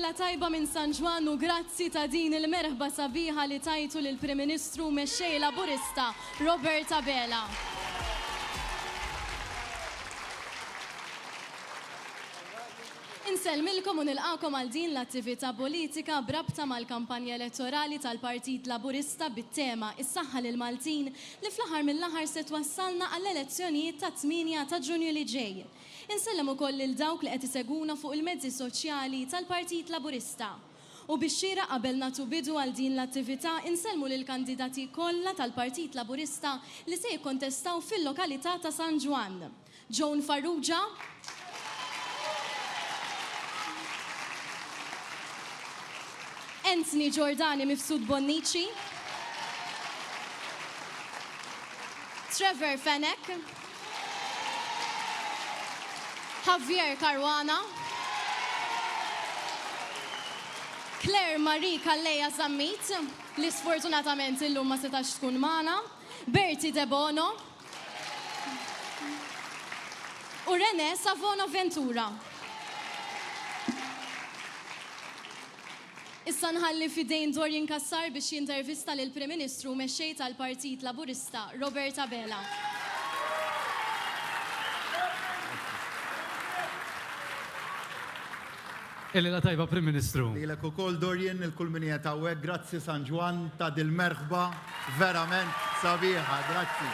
Lejla tajba minn San Ġwan u grazzi ta' din il-merħba sabiħa li tajtu lill-Prim Ministru mexxej Laburista Robert Abela. Insellmilkom u nilqakom għal din l-attività politika brabta mal-kampanja elettorali tal-Partit Laburista bit-tema is-saħħa lil Maltin li fl-aħħar mill-aħħar se twassalna għall-elezzjonijiet ta' 8 ta' Ġunju li ġej. Insellem ukoll lil dawk li qed iseguna fuq il-mezzi soċjali tal-Partit Laburista. U bix-xira qabel nagħtu bidu għal din l-attività insellmu lil kandidati kollha tal-Partit Laburista li se jikkontestaw fil-lokalità ta' San Ġwan. Joan Farrugia, Anthony Giordani Mifsud Bonnici, Trevor Fenech, Javier Caruana, Claire Marie Calleja Zammit, li sfortunatament illum ma setax tkun magħna, Berti De Bono u René Savona Ventura. Issa nħalli fidejn Dorien Kassar biex jintervista lil Prim Ministru mexxej tal-Partit Laburista Robert Abela. Lejla tajba Prim Ministru. Lilek ukoll Dorien, il-kull min qiegħed hawnhekk, grazzi San Ġwan ta' dil-merħba verament sabiħa, grazzi.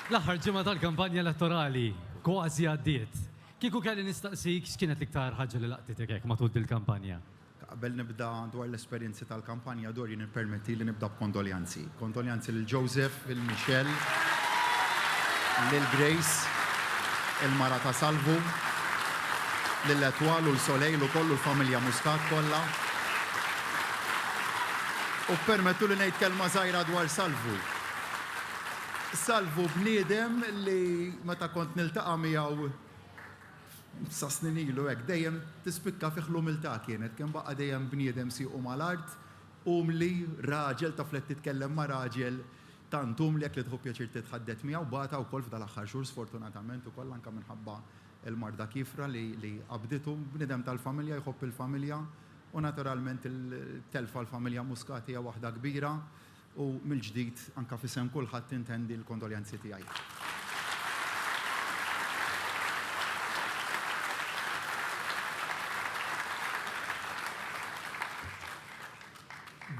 L-aħħar ġimgħa tal-kampanja elettorali kważi għaddiet. Kieku kelli nistaqsik x'kienet l-iktar ħaġa li laqtitek hekk matul il-kampanja? Qabel nibda dwar l-esperjenzi tal-kampanja Dorien nippermetti li nibda b'kondoljanzi. Kondoljanzi lil Joseph, lil Michelle, lil Grace, il-mara ta' Salvu, lil Etwal u l-Soleil u kollu l-familja Muscat kollha. U permettu li ngħid kelma żgħira dwar Salvu. Salvu bniedem li meta kont niltaqa' miegħu sa snin ilu hekk dejjem tispikka fi ħlumiltà kienet kemm baqa' dejjem bniedem siequ mal-art umli raġel taf li titkellem ma' raġel tant umli jekk li tħobb pjaċir titħaddet miegħu bata wkoll f'dal aħħar xhur sfortunatament ukoll anke minħabba il-marda kifra li qabditu bniedem tal-familja jħobb il-familja u naturalment il-telfa l-familja Muscat hija waħda kbira u mill-ġdid anke f'isem kulħadd intendi l-kondoljanzi tiegħi.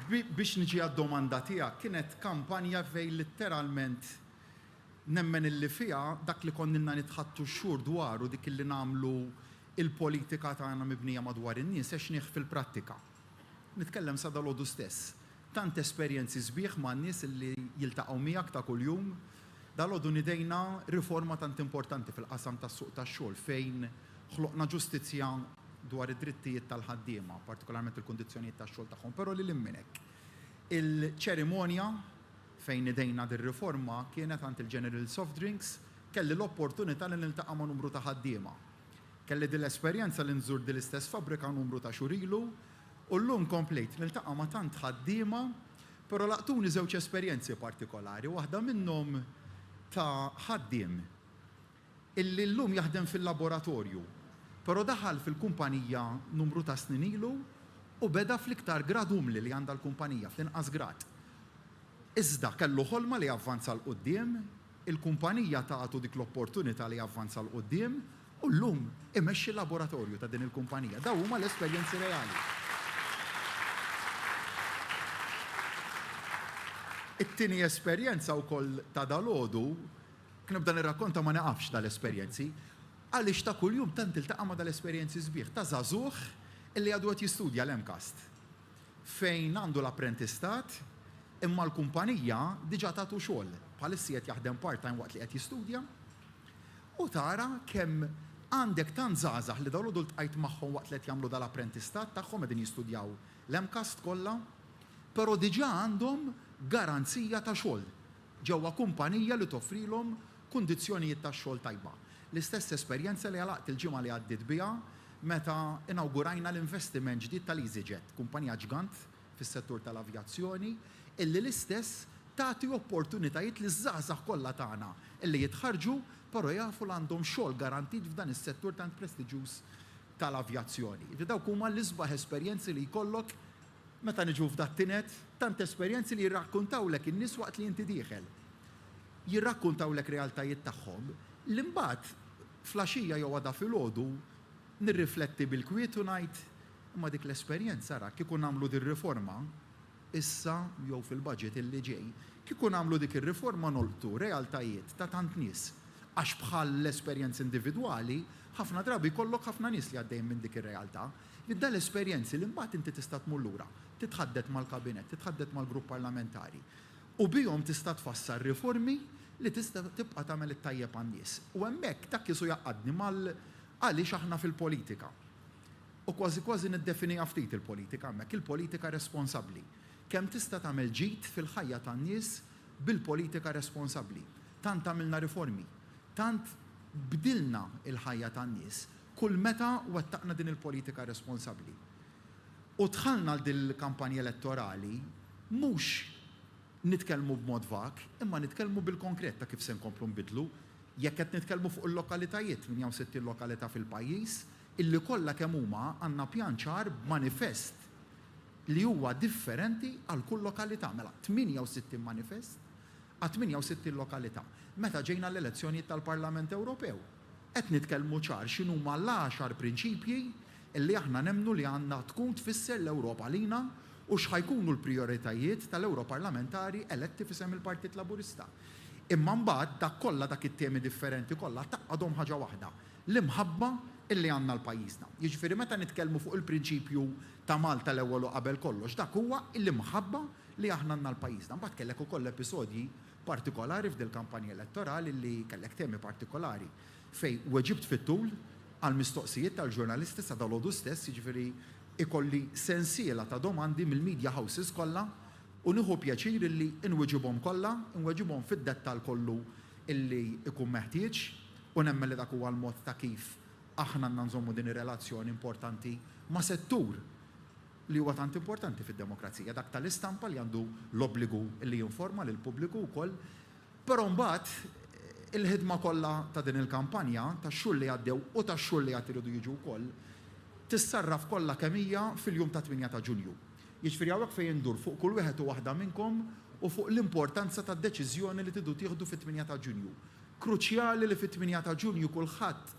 Biex niġi għad-domanda tiegħek kienet kampanja fejn litteralment nemmen illi fiha dak li konninna nitħattu xhur dwaru dik illi nagħmlu il-politika tagħna mibnija madwar in-nies għax nieħ fil-prattika. Nitkellem sa dalgħodu stess. Tant esperjenzi sbieħ ma' nies illi jiltaqgħu miegħek ta' kuljum. Dalgħodu nidejna riforma tant importanti fil-qasam tas-suq tax-xogħol fejn ħloqna ġustizzja dwar id-drittijiet tal-ħaddiema, partikolarment il-kundizzjonijiet tax-xogħol tagħhom, però lil minn hekk. Il-ċerimonja fejn idejna dir-riforma kienet għand il-General Soft Drinks, kelli l-opportunità li niltaqa' ma' numru ta' ħaddiema. Kelli din l-esperjenza li nżur din l-istess fabbrika numru ta' xhur ilu u llum komplejt niltaqa' ma' tant ħaddiema, però laqtuni żewġ esperjenzi partikolari, waħda minnhom ta' ħaddiem illi llum jaħdem fil-laboratorju. Però daħal fil-kumpanija numru ta' snin ilu u beda fl-iktar grad umli li għandha l-kumpanija fl-inqas grad. Iżda kellu ħolma li javvanza l-qudiem, il-kumpanija tagħtu dik l-opportunità li javvanza l-qudiem u llum imexxi l-laboratorju ta' din il-kumpanija. Daw huma l-esperjenzi reali. It-tieni esperjenza wkoll ta' dalgħodu kien nibda nirrakkonta ma naqafx dal-esperjenzi. Għaliex ta' kuljum tant iltaqa' ma' dal-esperjenzi sbieħ ta' żagħżugħ illi għadu qed jistudja l-MCAST fejn għandu l-apprentistat imma l-kumpanija diġà tagħtu xogħol bħalissi qed jaħdem part-time waqt li qed jistudja u tara kemm għandek tant żgħażagħ li dawn ltqajt magħhom waqt li qed jagħmlu dal-apprentistat tagħhom qegħdin jistudjaw l-MCAST kollha, però diġà għandhom garanzija ta' xogħol ġewwa kumpanija li toffrilhom kundizzjonijiet tax-xogħol tajba. L-istess esperjenza li għalaqt il-ġimgħa li għaddiet biha meta inawgurajna l-investiment ġdid tal-EasyJet, kumpanija ġgant fis-settur tal-avjazzjoni, illi l-istess tagħti opportunitajiet li żgħażagħ kollha tagħna illi jitħarġu però jafu li għandhom xogħol garantit f'dan is-settur tant prestiġjuż tal-avjazzjoni. Dawk huma l-isbaħ esperjenzi li jkollok meta niġu f'dattinet, tant esperjenzi li jirrakkuntawlek in-nies waqt li inti dieħel. Jirrakkuntawlek realtajiet tagħhom li mbagħad flaxija jew għada filgħodu nirrifletti bil-kwiet u ngħid imma dik l-esperjenza ra kieku nagħmlu din riforma issa jew fil-budget illi ġej, kieku nagħmlu dik ir-riforma nolqtu realtajiet ta' tant nies għax bħal l-esperjenzi individwali ħafna drabi jkollok ħafna nies li għaddejjin minn dik ir-realtà. Idda l-esperjenzi li mbagħad inti tista' tmur lura, titħaddet mal-kabinet, titħaddet mal-grupp parlamentari. U bihom tista' tfassar riformi li tista' tibqa' tagħmel it-tajjeb għan-nies. U hemmhekk dak isu jaqgħadni għaliex aħna fil-politika. U kważi niddefinija ftit il-politika hemmhekk, il-politika responsabbli. Kemm tista' tagħmel ġid fil-ħajja tan-nies bil-politika responsabbli. Tant għamilna riformi, tant bdilna il-ħajja tan-nies kull meta wettaqna din il-politika responsabbli. U dħalna din il-kampanja elettorali mhux nitkellmu b'mod vak, imma nitkellmu bil-konkret ta' kif se nkomplu nbidlu. Jekk qed nitkellmu fuq il-lokalitajiet, 68 lokalità fil-pajjiż, illi kollha kemm huma għandna pjan ċar manifest li huwa differenti għal kull lokalità. Mela 68 manifest għal 68 lokalità. Meta ġejna l-elezzjonijiet tal-Parlament Ewropew, qed nitkellmu ċar x'inhuma l-10 prinċipji illi aħna nemmnu li għandna tkun tfisser l-Ewropa lina u x'ħajkunu l-prijoritajiet tal-Europarlamentari eletti f'isem il-Partit Laburista. Imma mbagħad dak kollha dak it-temi differenti kollha taqgħodhom ħaġa waħda, l-imħabba illi għandna l-pajjiżna. Jiġifieri meta nitkellmu fuq il-prinċipju ta' Malta l-ewwel u qabel kollox, dak huwa l-imħabba li aħna għandna l-pajjiżna. Mbagħad kellek ukoll episodji partikolari f'dil kampanja elettorali li kellek temi partikolari fej weġibt fit-tul għal-mistoqsijiet tal-ġurnalisti sa dal-għodu stess, jiġifieri ikolli sensiela ta' domandi mill-media houses kollha u nieħu pjaċir illi inweġibhom kollha, inweġibhom fid-dettall kollu illi ikun meħtieġ u nemmen li dak huwa l-mod ta' kif aħna għandna nżommu din ir-relazzjoni importanti ma' settur li huwa tant importanti fid-demokrazija, dak tal-istampa li għandu l-obbligu li jinforma lil pubbliku wkoll, però mbagħad il-ħidma kollha ta' din il-kampanja tax-xhur li għaddew u tax-xhur li qed iridu jiġu wkoll tissarraf kollha kemm hija fil-jum ta' 8 ta' Ġunju. Jiġifieri hawnhekk fejn indur fuq kull wieħed u waħda minnkom u fuq l-importanza tad-deċiżjoni li tidu tieħdu fit-8 ta' Ġunju. Kruċjali li fit-8 ta' Ġunju kulħadd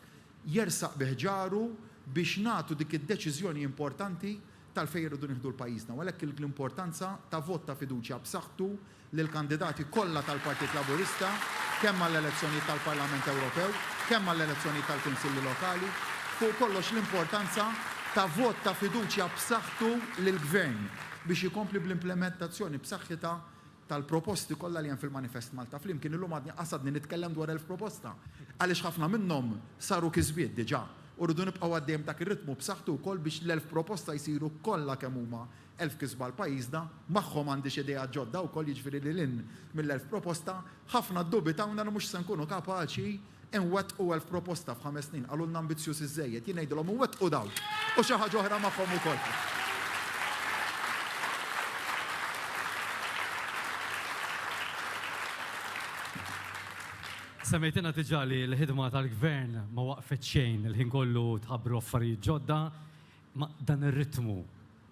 jersaq biħġaru biex nagħtu dik id-deċiżjoni importanti tal-fejn irridu nieħdu l-pajjiżna. U għalhekk l-importanza ta' vot ta' fiduċja b'saħħtu lill kandidati kollha tal-Partit Laburista kemm għall-elezzjonijiet tal-Parlament Ewropew, kemm għall-elezzjonijiet tal-Kunsilli Lokali, fuq kollox l-importanza ta' vot ta' fiduċja b'saħħtu lill-Gvern biex ikompli bl-implementazzjoni b'saħħitha tal-proposti kollha li hemm fil-Manifest Malta. Flimkien illum qasadni nitkellem dwar 1000 proposta għaliex ħafna minnhom saru kisbiet diġà u rridu nibqgħu għaddejjem dak ir-ritmu b'saħħtu wkoll biex l-1000 proposta jsiru kollha kemm huma 1000 kisba l-pajjiżna, magħhom għandi xi idea ġodda wkoll jiġifieri li lin mill-1000 proposta, ħafna ddubitawna li mhux se nkunu kapaċi nwettqu 1000 proposta f'5 snin qalulna ambizzjuż iżejjed. Jien ngħidilhom iwettqu dawn u xi ħaġa oħra magħhom ukoll. Semmejtina diġà li l-ħidma tal-gvern ma waqfet xejn il-ħin kollu tħabbru affarijiet ġodda, ma dan ir-ritmu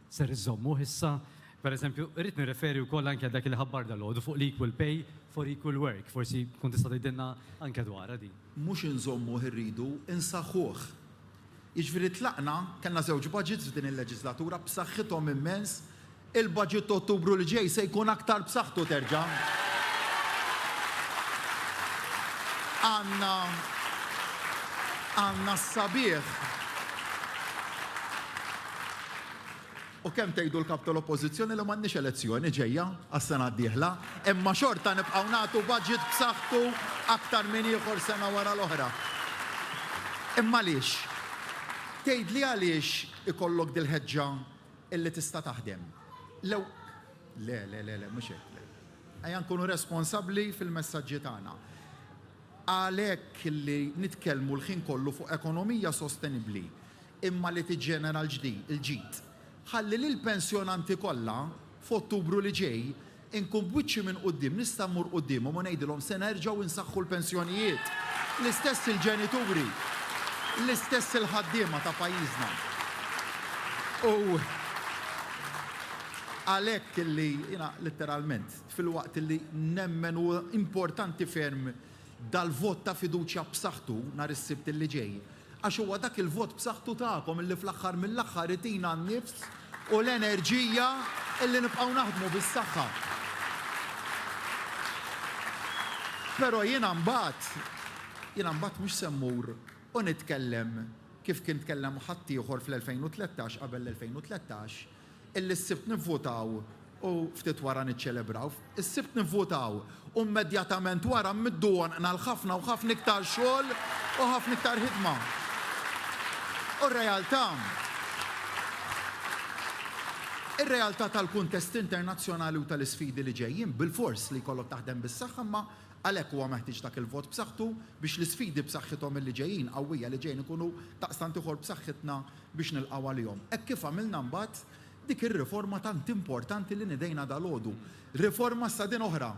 ser iżommu issa. Pereżempju, irrid nirreferi wkoll anke dak li ħabbar dal-għodu fuq l-equal pay for equal work. Forsi kun tista' tgħidilna anke dwarha din. Mhux inżommu irridu, insaħħuh. Jiġifieri tlaqna kellna żewġ budgets f'din il-leġislatura b'saħħithom immens, il-budget ta' Ottubru li ġej se jkun aktar b'saħħtu terġa'. Għandna s-sabiħ. U kemm tgħidu l-kap tal-Oppożizzjoni li m'għandniex elezzjoni ġejja għas-sena d-dieħla, imma xorta nibqgħu nagħtu budget b'saħħtu aktar minn ieħor sena wara l-oħra. Imma għaliex? Tgħidli għaliex ikollok dil-ħeġġa illi tista' taħdem. Le, mhux hekk. Ejja nkunu responsabbli fil-messaġġi tagħna. Għalhekk li nitkellmu l-ħin kollu fuq ekonomija sostenibbli imma li tiġġenera l-ġid. Ħalli lil pensjonanti kollha f'Ottubru li ġej inkun bwiċċi minn quddiem, nista' mmur qudiemhom u ngħidilhom se nerġgħu insaħħu l-pensjonijiet. L-istess il-ġenituri, l-istess il-ħaddiema ta' pajjiżna. U għalhekk illi jiena letteralment fil-waqt illi nemmen u importanti ferm dal-vot ta' fiduċja b'saħħtu nhar is-sibt illi ġej. Għax huwa dak il-vot b'saħħtu tagħkom illi fl-aħħar mill-aħħar itina n-nifs u l-enerġija illi nibqgħu naħdmu bis-saħħa. Però jiena mbagħad mhux semmur u nitkellem kif kien tkellem ħadd ieħor fl-2013 qabel l-2013 illi s-sibt nivvotaw u ftit wara niċċelebraw. Is-sibt nivvotaw u immedjatament wara mmidduhom nal ħafna u ħafna iktar xogħol u ħafna iktar ħidma. U ir-realtà tal-kuntest internazzjonali u tal-isfidi li ġejjin bil-fors li jkollok taħdem bis-saħħa ma għalhekk huwa meħtieġ dak il-vot b'saħħtu biex l-isfidi b'saħħithom li ġejjin qawwija li ġejjin ikunu taqstant ieħor b'saħħitna biex nilqgħu għalihom. Hekk kif għamilna mbagħad dik ir-riforma tant importanti li nidejna dalgħodu. Riforma sa din oħra.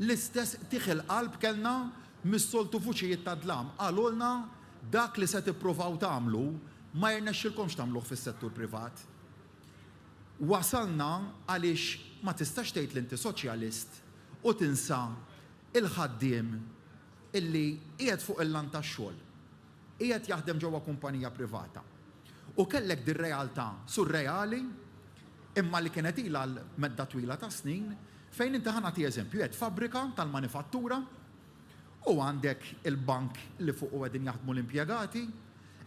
L-istess tieħel qalb kellna mis-soltu fuċijiet ta' dlam. Qalulna dak li se tippruvaw tagħmlu ma jirnexxilkomx tagħmluh fis-settur privat. Wasalna għaliex ma tistax tgħid li inti soċjalist u tinsa il-ħaddiem illi qiegħed fuq il-lan tax-xogħol, qiegħed jaħdem ġewwa kumpanija privata. U kellek dir-realtà surreali imma li kienet ilha l-medda twila ta' snin fejn inti ħanati eżempju qed fabbrika tal-manifattura u għandek il-bank li fuq qegħdin jaħdmu l-impjegati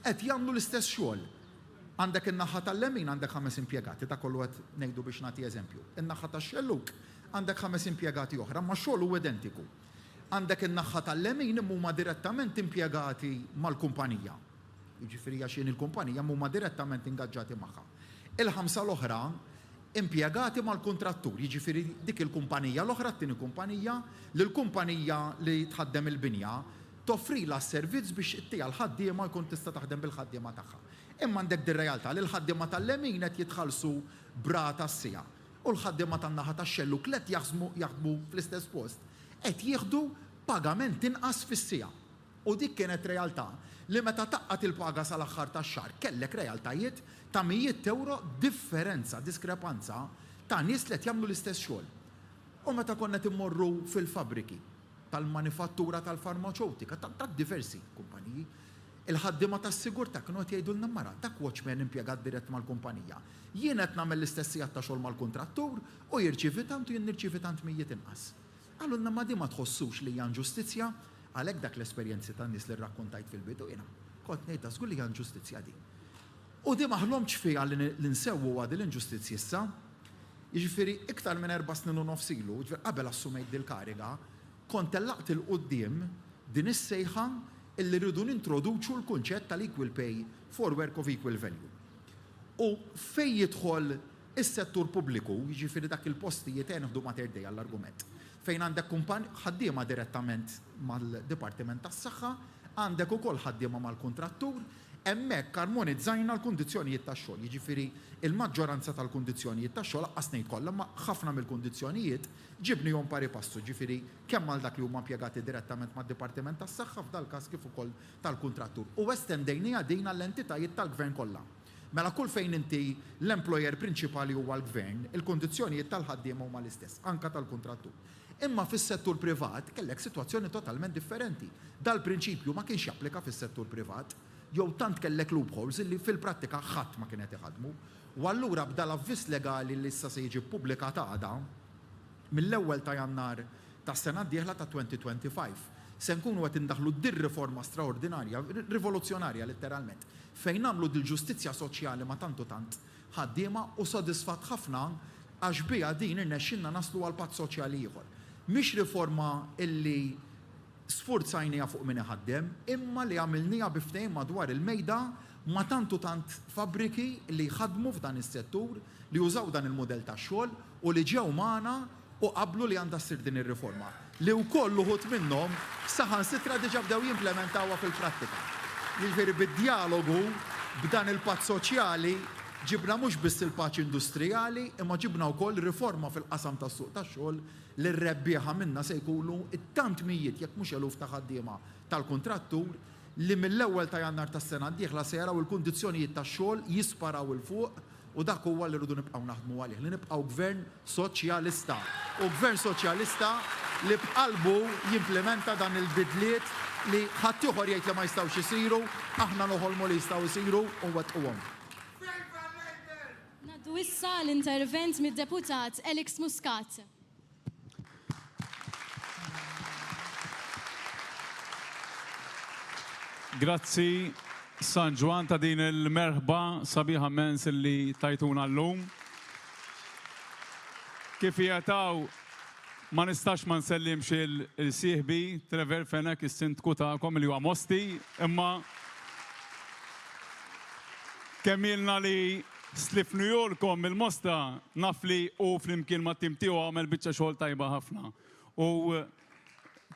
qed jagħmlu l-istess xogħol. Għandek in-naħa tal-lemin għandek 5 impjegati ta' kollu qed ngħidu biex nagħti eżempju. In-naħa tax-xelluk għandek 5 impjegati oħra, ma xogħol hu identiku. Għandek in-naħa tal-lemin huma direttament impjegati mal-kumpanija. Jiġifieri għax il-kumpanija huma direttament ingaġġati magħha. Il-5 l-oħra impjegati mal-kontrattur, jiġifieri dik il-kumpanija l-oħra t-tieni kumpanija li l-kumpanija li tħaddem il-binja toffrila s-servizz biex ittija l-ħaddiema jkun tista' taħdem bil-ħaddiema tagħha. Imma għandek dir-realtà li l-ħaddiema tal-lemin qed jitħallsu brata s-sija. U l-ħaddiema tan-naħa tax-xelluk li qed jaħdmu fl-istess post qed jieħdu pagament inqas fis-sija. U dik kienet realtà li meta taqqat il-paga sal-aħħar tax-xahar kellek realtajiet ta' €100 differenza, diskrepanza ta' nies li qed jagħmlu l-istess xogħol. U meta konna timmorru fil-fabbriki tal-manifattura tal-farmaceutika ta' diversi kumpaniji, il-ħaddiema tas-sigurtà kienu qed jgħidulna mara dak watchman impjegat dirett mal-kumpanija. Jien qed nagħmel l-istess sigħat ta' xogħol mal-kuntrattur u jirċievi tant u jien nirċievi tant mijiet inqas. Għallunna ma di ma tħossux li hija ġustizzja, għalhekk dak l-esperjenzi tan-nies li rrakkontajt fil-bidu jiena kont ngħidha żgur li hija ġustizzja di. U di maħlomx fiha li nsewwu għad l-inġustizzja issa, jiġifieri iktar minn 4 snin u nofs ilu, qabel assumejt dil-kariga, kont tellaqt il-qudiem din is-sejħa illi rridu nintroduċu l-kunċett tal-equal pay for work of equal value. U fejn jidħol is-settur pubbliku, jiġifieri dak il-postijiet nieħdu mater dej għall-argument. Fejn għandek ħaddiema direttament mal-Dipartiment tas-Saħħa, għandek ukoll ħaddiema mal-kontrattur, hemmhekk armonizzajna l-kundizzjonijiet tax-xogħol. Jiġifieri il-maġġoranza tal-kundizzjonijiet tax-xogħol laqqas ngħid kollha, ma ħafna mill-kundizzjonijiet ġibnihom pari passu, ġifieri kemm għal dak li huma impjegati direttament mad-Dipartiment tas-Saħħa f'dal każ kif ukoll tal-kontrattur. U estendejniha din għall-entitajiet tal-gvern kollha. Mela kull fejn inti l-employer prinċipali huwa l-gvern, il-kundizzjonijiet tal-ħaddiema huma l-istess, anke tal-kontrattur. Imma fis-settur privat kellek sitwazzjoni totalment differenti. Dal-prinċipju ma kienx japplika fis-settur privat, jew tant kellek loopholes illi fil-prattika ħadd ma kien qed iħadmu. U allura bda l-avviż legali li issa se jiġi ppubblikat għada mill-ewwel ta' Jannar tas-sena d-dieħla ta' 2025. Se nkunu qed indaħlu dir-riforma straordinarja, rivoluzzjonarja letteralment, fejn nagħmlu dil-ġustizzja soċjali ma tantu tant ħaddiema u sodisfatt ħafna għax biha din irnexxinna naslu għal patt soċjali ieħor. Mhix riforma illi sfurzajnija fuq min iħaddem, imma li għamilnija biftejn madwar il-mejda ma tantu tant fabbriki li jħadmu f'dan is-settur li jużaw dan il-modell ta' xogħol u li ġew magħna u qablu li għandha ssir din ir-riforma. Li wkoll uħud minnhom saħansitra diġà bdew jimplementawha fil-prattika. Jiġifieri bid-dialogu b'dan il-patt soċjali ġibna mhux biss il-paċi industrijali, imma ġibna wkoll riforma fil-qasam tas-suq tax-xogħol li r-rebbieħa minna se jkunu it-tant mijiet jekk mhux eluf ta' ħaddiema tal-kuntrattur li mill-ewwel ta' Jannar tas-sena d-dieħla se jaraw il-kundizzjonijiet tax-xogħol jisparaw il fuq u dak huwa li rridu nibqgħu naħdmu għalih, li nibqgħu gvern soċjalista. U gvern soċjalista li b'qalbu jimplementa dan il-bidliet li ħadd ieħor jgħid li ma jistgħux isiru, aħna noħolmu li jistgħu jsiru u wettquhom. Naddu issa l-intervent mid-deputat Alex Muscat. Grazzi San Ġwan ta' din il-merħba sabiħa mens li tajtuna l-lum. Kif jgħataw ma nistax ma nsellimx il-sieħbi Trevor Fenek is-sindku ta'kom li huwa Mosti, imma kemmilna li slifnu jolkom il-Mosta naf li u flimkien ma' tim tiegħu għamel biċċa xogħol tajba ħafna. U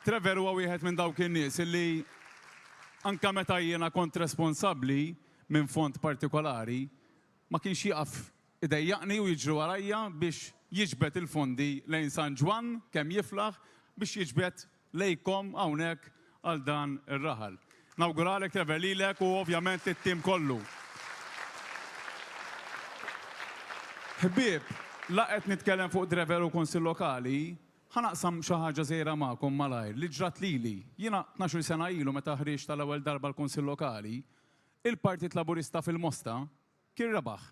Trevor huwa wieħed minn dawk in-nies illi anka meta jiena kont responsabbli minn fond partikolari ma kienx jaqaf idejjaqni u jiġru warajja biex jiġbed il-fondi lejn San Ġwan kemm jiflaħ biex jiġbed lejkom hawnhekk għal dan ir-raħal. Nawguralek Trevor lilek u ovvjament it-tim kollu. Ħbieb, laqgħet nitkellem fuq Trevor u Kunsill Lokali, ħanaqsam xi ħaġa żgħira magħkom malajr li ġrat lili. Jiena 12 sena ilu meta ħriġt tal-ewwel darba l-Kunsill Lokali, il-Partit Laburista fil-Mosta kien rebaħ,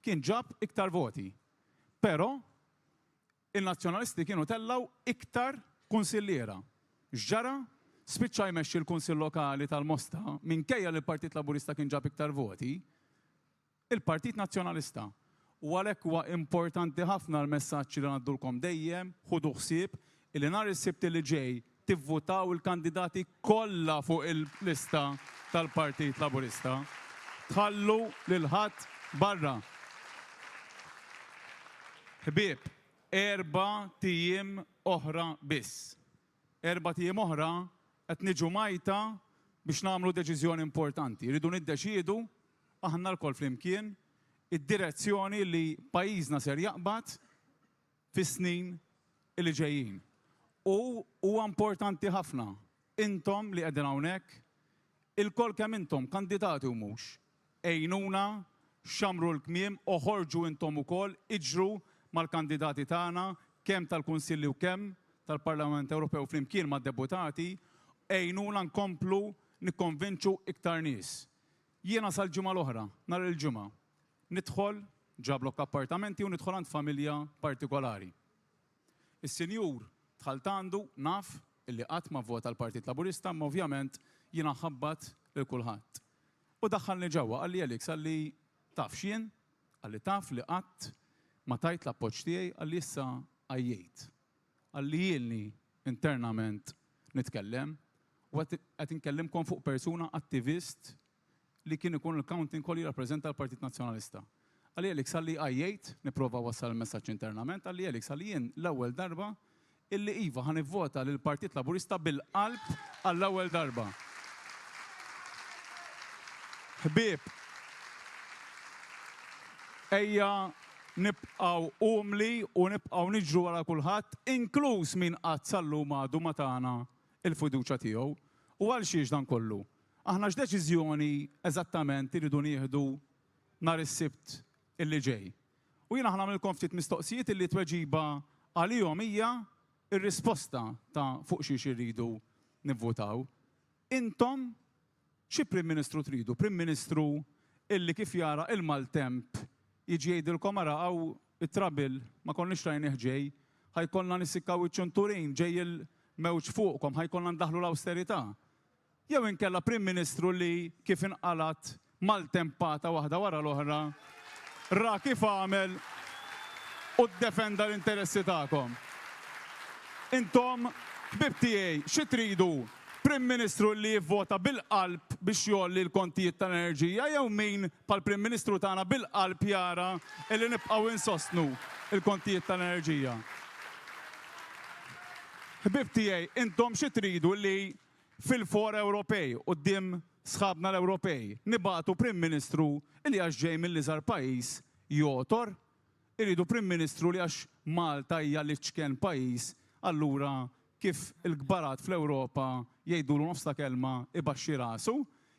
kien ġab iktar voti. Però il-nazzjonalisti kienu tellaw iktar kunsilliera. X'ġara? Spiċċa jmexxi l-Kunsill Lokali tal-Mosta minkejja li l-Partit Laburista kien ġab iktar voti, il-Partit Nazzjonalista. U għalhekk huwa importanti ħafna l-messaġġ li ngħaddulkom dejjem, ħudu ħsieb illi nhar is-sibt li ġej tivvutaw il-kandidati kollha fuq il-lista tal-Partit Laburista. Tħallu lil ħadd barra. Ħbieb, 4 tiem oħra biss. 4 tiem oħra qed niġu majta biex nagħmlu deċiżjoni importanti. Rridu niddeċiedu aħna lkoll flimkien id-direzzjoni li pajjiżna ser jaqbad fis-snin li ġejjin. U huwa importanti ħafna. Intom li qegħdin hawnhekk, il-kol kemm intom kandidati u mhux, ejnuna xamru l-kmiem, oħorġu intom ukoll, iġru mal-kandidati tagħna, kemm tal-Kunsilli u kemm tal-Parlament Ewropew flimkien mad-deputati, ejnuna nkomplu nikkonvinċu iktar nies. Jiena sal-ġimgħa l-oħra, nhar il-ġimgħa, nidħol ġablok appartamenti u nidħol għand familja partikolari. Is-sinjur dħalt għandu naf illi qatt ma vvota l-Partit Laburista, ma ovvjament jiena ħabbat lil kulħadd. U daħħalni ġewwa qalli Alex għalli taf x'jien, għalli taf li qatt ma tajt l-appoġġ tiegħi għalli issa għajjejt. Għalli jielni internament nitkellem u qed inkellimkom fuq persuna attivist li kien ikun il-counting call jirrappreżenta l-Partit Nazzjonalista. Għalli Alex għalli għajjejt, nipprova wassal il-messaġġ internament, għalli Alex għalli jien l-ewwel darba illi iva ħanivvota lil Partit Laburista bil-qalb għall-ewwel darba. Ħbieb, ejja nibqgħu umli u nibqgħu niġru wara kulħadd, inkluż min qatt sallum għadu ma tagħna il-fiduċja tiegħu. U għal xiex dan kollu? Aħna x'deċiżjoni eżattament iridu nieħdu nhar is-sibt illi ġej. U jiena ħnagħmilkom ftit mistoqsijiet illi tweġiba għalihom hija ir-risposta ta' fuq xiex irridu nivvotaw. Intom xi Prim Ministru tridu? Prim Ministru illi kif jara il-maltemp jiġi jgħidilkom ara hawn it-trabil ma konniex rajnih ġej, ħajkollna nissikkaw iċ-ċunturin ġej il-mewġ fuqkom, ħajkollna ndaħlu l-awsterità. Jew inkella Prim Ministru li kif inqalat maltempata waħda wara l-oħra, ra kif għamel u ddefenda l-interessi tagħkom. Intom, ħbieb tiegħi, xi tridu? Prim Ministru li jivvota bil-qalb biex jolli l-kontijiet tal-enerġija, jew min pal-Prim Ministru tagħna bil-qalb jara illi nibqgħu insostnu l-kontijiet tal-enerġija. Ħbieb tiegħi, intom xi tridu li fil-for Ewropej quddiem sħabna l-Ewropej nibatu Prim Ministru li għax ġej mill-iżgħar pajjiż jotor, iridu Prim Ministru li għax Malta hija l-iċken pajjiż, allura kif il-kbarat fl-Ewropa jgħidulu nofs ta' kelma ibaxxi rasu,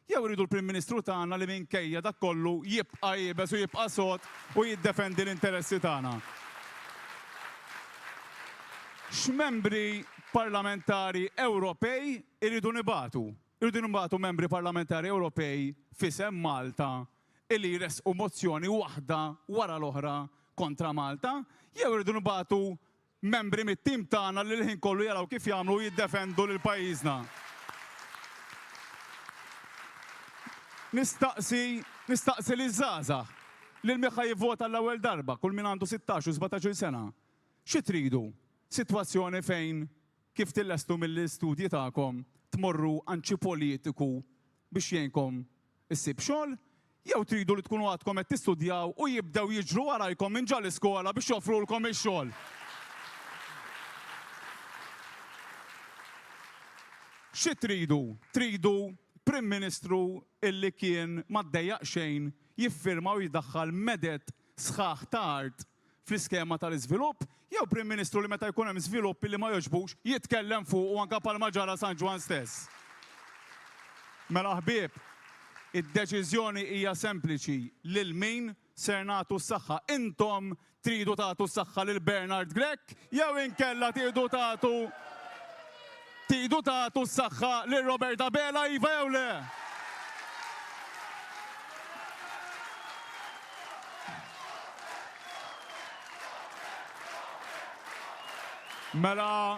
jew iridu l-Prim Ministru tagħna li minkejja dak kollu jibqa' jiebes u jibqa' sod u jiddefendi l-interessi tagħna. X'membri parlamentari Ewropej iridu nibatu? Iridu nibatu membri parlamentari Ewropej fisem Malta illi jresqu mozzjoni waħda wara l-oħra kontra Malta, jew iridu nibatu membri mit-tim tagħna li l-ħin kollu jaraw kif jagħmlu jiddefendu lil pajjiżna. Nistaqsi li żgħażagħ li l-miħħa jivvota l-ewwel darba kull min għandu 16 u 17 sena. Xi tridu? Sitwazzjoni fejn kif tillestu mill-istudji tagħkom tmorru anċi politiku biex jgħinkom issib xogħol, jew tridu li tkunu għadkom qed tistudjaw u jibdew jiġru warajkom minn ġal iskola biex joffrulkom ix-xogħol. Xi tridu? Tridu Prim Ministru illi kien ma ddejjaq xejn jiffirma u jiddaħħal medet sħaħ ta' art fl-iskema tal-iżvilupp, jew Prim Ministru li meta jkun hemm żvilupp li ma jogħġbux jitkellem fuq u anke bħalma ġara San Ġwan stess. Mela ħbieb, id-deċiżjoni hija sempliċi lil min ser nagħtu s-saħħa. Intom tridu tagħtu s-saħħa lil Bernard Grech jew inkella tridu tagħtu s-saħħa lil Robert Abela iva jew le? Mela,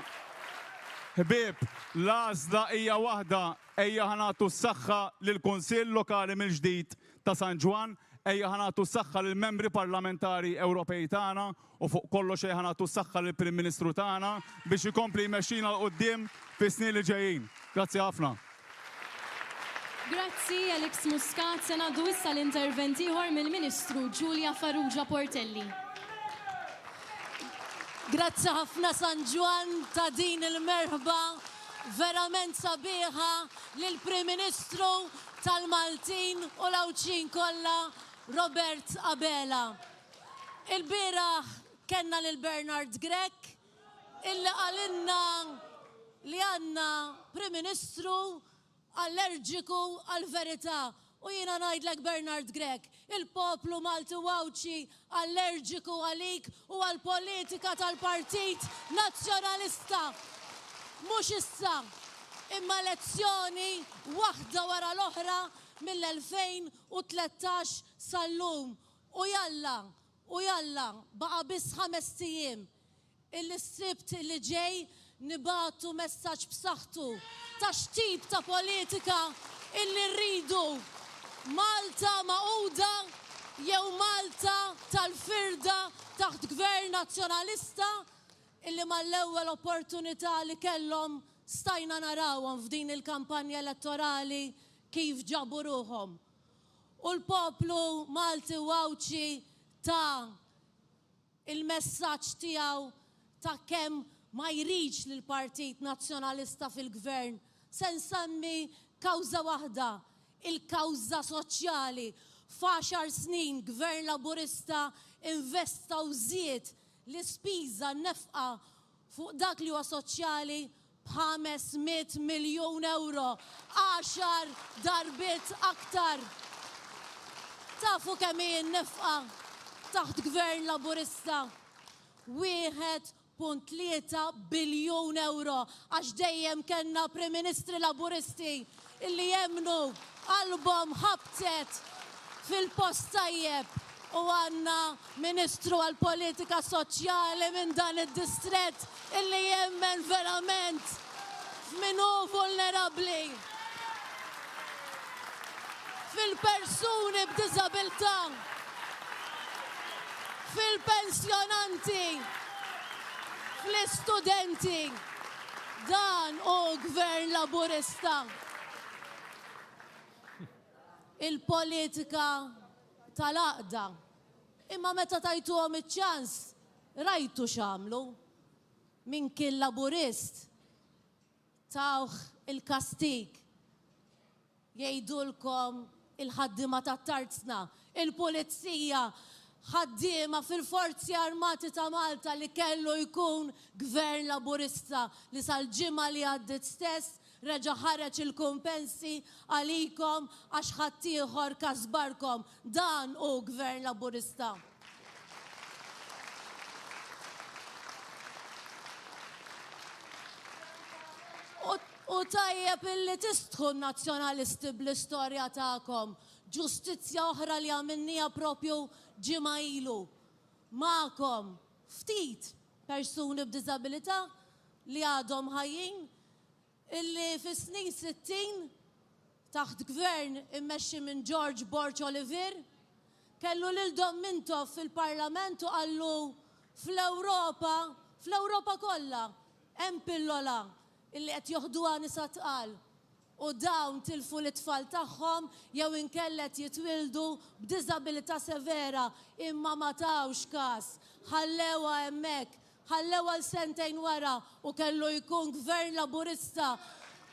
ħbieb, l-għażla hija waħda, ejja ħanatu s-saħħa lill-Kunsill Lokali mill-ġdid ta' San Ġwan, ejja ħanatu s-saħħa lill-membri parlamentari Ewropej tagħna u fuq kollox ejja ħanatu s-saħħa lill-Prim Ministru tagħna biex ikompli jmexxina l qudiem fis-snin li ġejjin. Grazzi ħafna. Grazzi Alex Muscat, se ngħaddu issa l-intervent ieħor mill-Ministru Giulia Farrugia Portelli. Grazzi ħafna San Ġwan ta' din il-merħba verament sabiħa lill Prim Ministru tal-Maltin u l-Awċin kollha Robert Abela. Il-bieraħ kellna lil Bernard Grech illi qalilna li għandna Prim Ministru allerġiku għall-verità. U jiena ngħidlek Bernard Grech, il-poplu Malti Wawċi allerġiku għalik u għall-politika tal-Partit Nazzjonalista. Mhux issa, imma elezzjoni waħda wara l-oħra mill-2013 sal-lum. U jalla, baqa biss 5 ijiem. Il-sibt li ġej nibatu messaġġ b'saħħtu ta' x'tip ta' politika illi rridu. Malta maquda jew Malta tal-firda taħt gvern nazzjonalista illi mal-ewwel opportunità li kellhom stajna narawhom f'din il-kampanja elettorali kif ġabu ruhom. U l-poplu Malti Wawċi ta' il-messaġġ tiegħu ta' kemm ma jridx lill Partit Nazzjonalista fil-gvern. Se nsemmi kawża waħda, il-kawża soċjali. F'10 snin gvern laburista investa u żied l-ispiża nefqa fuq dak li huwa soċjali b'500 miljun euro, 10 darbiet aktar. Tafu kemm hi n-nefqa taħt gvern laburista? 1.3 biljun euro għax dejjem kellna Prim Ministri Laburisti illi jemnu qalbhom ħabtet fil-post tajjeb u għandna Ministru għall-Politika Soċjali minn dan id-distrett illi jemmen verament f'minhu vulnerabbli, fil-persuni b'diżabilità, fil-pensjonanti, fl-istudenti. Dan u gvern laburista. Il-politika tal-għaqda. Imma meta tajtuhom iċ-ċans, rajtu x'għamlu. Min kien laburist tawh il-kastig. jgħidulkom il-ħaddiema tat-tarzna, il-pulizija, ħaddiema fil-Forzi Armati ta' Malta li kellu jkun gvern laburista li sal-ġimgħa li għaddit stess reġa' ħareġ il-kumpensi għalikom għax ħadd ieħor kasbarkom. Dan hu gvern laburista. U tajjeb illi tistħu nazzjonalisti bl-istorja tagħkom. Ġustizzja oħra li għamilnija propju ġimgħa ilu. Ma'kom ftit persuni b'diżabilità li għadhom ħajjin illi fis-snin 60 taħt gvern immexxi minn George Borch Oliver kellu lil Dom Mintoff fil-Parlament u qallu fl-Ewropa kollha hemm pillola illi qed joħduha nisa tqal u dawn tilfu l-itfal tagħhom jew inkellet jitwildu b'diżabilità severa imma ma tawx każ. Ħallewha hemmhekk, ħallewha l-sentejn wara u kellu jkun gvern laburista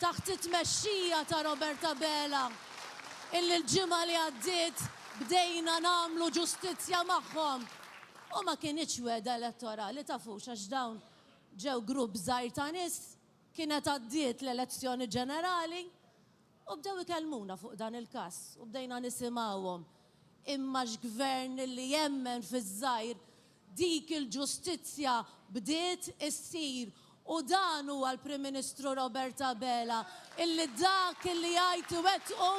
taħt it-tmexxija ta' Roberta Bela illi l-ġimgħa li għaddiet bdejna nagħmlu ġustizzja magħhom. U ma kienx weda elettorali tafux għax dawn ġew grupp żgħir ta' nies kienet għaddiet l-elezzjoni ġenerali u bdew ikellmuna fuq dan il-każ u bdejna nisimgħuhom. Imma x'gvern li jemmen fiż-żgħir dik il-ġustizzja bdiet issir u dan huwa l-Prim Ministru Roberta Bela illi dak illi jgħid iwettqu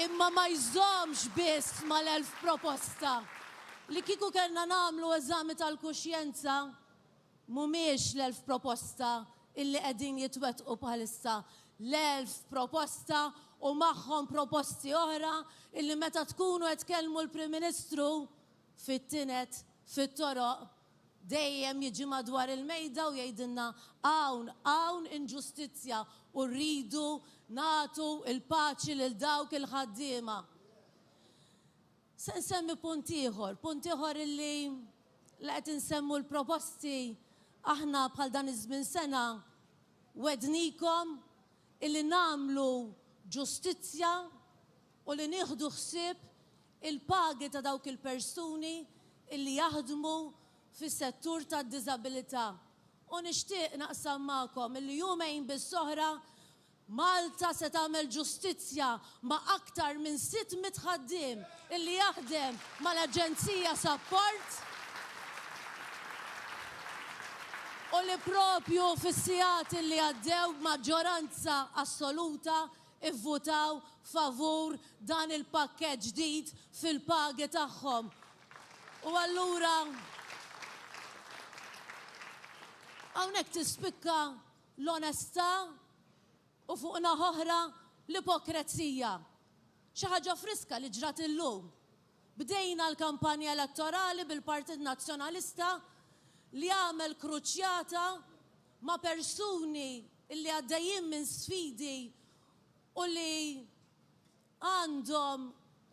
imma ma jżommx biss mal-1000 proposta li kieku kellna nagħmlu eżami tal-kuxjenza mhumiex l-1000 proposta illi qegħdin jitwettqu bħalissa. L-1000 proposta u magħhom proposti oħra illi meta tkunu qed tkellmu l-Prim Ministru fit-tinet, fit-toroq, dejjem jiġi madwar il-mejda u jgħidilna hawn inġustizzja u rridu nagħtu il-paċi lil dawk il-ħaddiema. Se nsemmi punt ieħor illi qed insemmu l-proposti aħna bħal dan iż-żmien sena wednikom illi nagħmlu ġustizzja u li nieħdu ħsieb il-pagi ta' dawk il-persuni illi jaħdmu fis-settur tad-diżabilità. U nixtieq naqsam magħkom illi jumejn bis-soħra Malta se tagħmel ġustizzja ma' aktar minn 600 ħaddiem illi jaħdem mal-Aġenzija Support u li propju fis-sigħat illi għaddew maġġoranza assoluta ivvutaw favur dan il-pakkeġġ ġdid fil-pagi tagħhom. U allura hawnhekk tispikka l-onestà u fuq naħa oħra l-ipokrezija. Xi ħaġa friska li ġrat illum. Bdejna l-kampanja elettorali bil-Partit Nazzjonalista li għamel kruċjata ma' persuni illi għaddejjin minn sfidi u li għandhom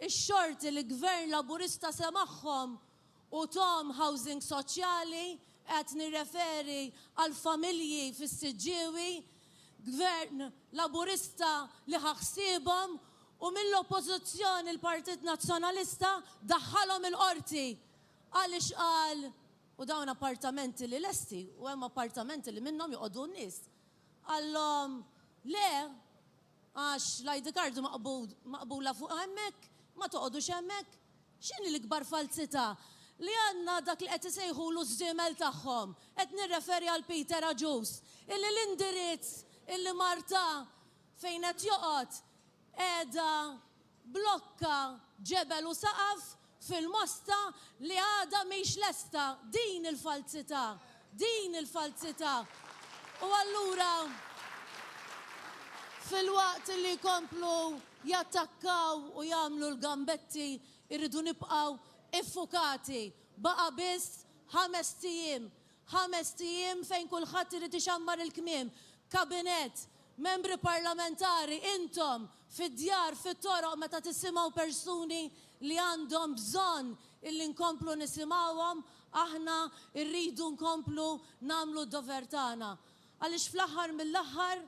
ix-xorti li gvern laburista semaħħom u tom housing soċjali qed nirreferi għal familji fis-Siġġiewi, gvern laburista li ħaħsiebhom u mill-oppożizzjoni l-Partit Nazzjonalista daħħalhom il-qorti għaliex qal u dawn appartamenti li lesti u hemm appartamenti li minnhom joqogħdu n-nies. Għallhom le għax l-ID card maqbula fuq hemmhekk, ma toqgħodux hemmhekk. X'inhi l-ikbar falsità li għandna dak li qed isejħulu żiemel tagħhom. Qed nirreferi għal Peter Aġus, illi l-indirizz illi marta fejn qed joqgħod qiegħda blokka ġebel u saqaf fil-Mosta li għada mhix lesta. Din il-falsità. U allura fil-waqt li jkomplu jattakkaw u jagħmlu l-gambetti irridu nibqgħu iffukati. Baqa' biss 5 ijiem fejn kulħadd irid ixammar il-kmiem. Kabinet, membri parlamentari, intom fid-djar, fit-toroq meta tisimgħu persuni li għandhom bżonn illi nkomplu nisimgħuhom, aħna rridu nkomplu nagħmlu d-dover tagħna. Għaliex fl-aħħar mill-aħħar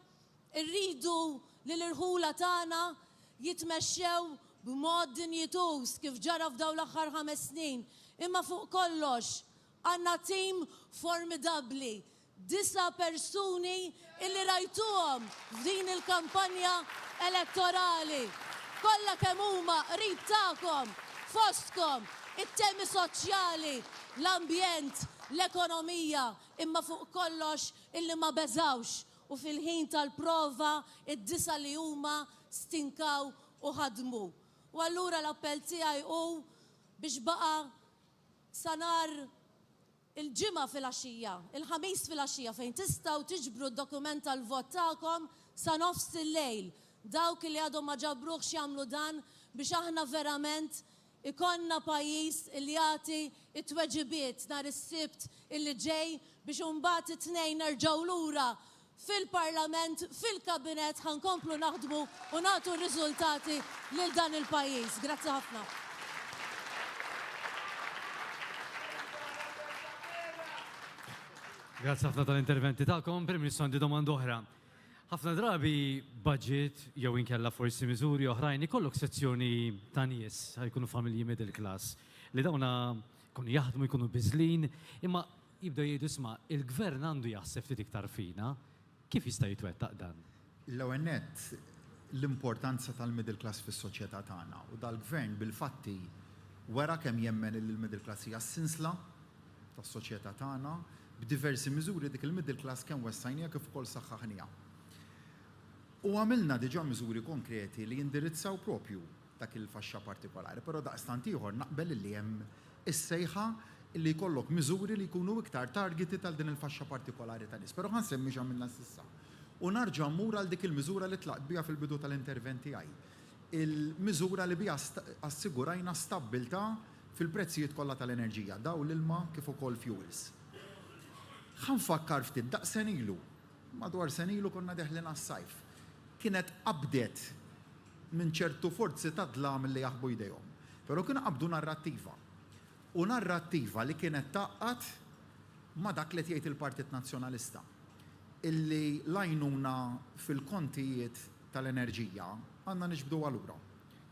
irridu li l-irħula tagħna jitmexxew b'mod dinjitus kif ġara f'daw l-aħħar 5 snin. Imma fuq kollox għandna tim formidabbli. 9 persuni illi rajtuhom f'din il-kampanja elettorali. Kollha kemm huma qrib tagħkom, fostkom, it-temi soċjali, l-ambjent, l-ekonomija, imma fuq kollox illi ma beżawx u fil-ħin tal-prova id-9 li huma stinkaw u ħadmu. U allura l-appell tiegħi hu biex baqa' sanar il-ġimgħa fil-għaxija, il-ħamis fil-għaxija fejn tistgħu tiġbru d-dokument tal-vot tagħkom sa nofs il-lejl. Dawk li għadhom ma ġabruhx jagħmlu dan biex aħna verament ikonna pajjiż li jagħti it-tweġibiet nhar is-Sibt illi ġej biex imbagħad it-tnejn nerġgħu lura fil-Parlament, fil-Kabinet ħankomplu naħdmu u nagħtu r-riżultati lil dan il-pajjiż. Grazzi ħafna. Grazzi ħafna tal-interventi tagħkom. Prim Ministru għandi domanda oħra. Ħafna drabi budget jew inkella forsi miżuri oħrajn ikollok sezzjoni ta' nies ħajkunu familji middle class li dawna jkunu jaħdmu jkunu biżlin, imma jibdew jgħidu isma' il-gvern għandu jaħseb ftit iktar fina. Kif jista' jitwettaq dan? L-ewwel nett l-importanza tal-middle class fis-soċjetà tagħna u dal-gvern bil-fatti wara kemm jemmen il-middle class hija s-sinsla tas-soċjetà tagħna b'diversi miżuri dik il-middle class kemm wessajnija kif ukoll saħħaħnija. U għamilna diġà miżuri konkreti li jindirizzaw propju dak il-faxxa partikolari, però daqstant ieħor naqbel li hemm is-sejħa li jkollok miżuri li jkunu iktar targeti tal din il-faxxa partikolari ta' nies. Però ħansemmi x'għamilna s'issa. U narġa' mmur għal dik il-miżura li tlaqt biha fil-bidu tal-interventi tiegħi. Il-miżura li biha assigurajna stabbiltà fil-prezzijiet kollha tal-enerġija, daw l-ilma kif ukoll fuels. Ħanfakkar ftit daqsen ilu, madwar sen ilu konna deħlin għas-sajf. Kienet qabdet minn ċertu forzi ta' dlam li jaħbu jdejhom. Però kienu qabdu narrattiva. U narrattiva li kienet taqqat ma dak li jgħid il-Partit Nazzjonalista. Illi lajnuna fil-kontijiet tal-enerġija għandna niġbdu għalura.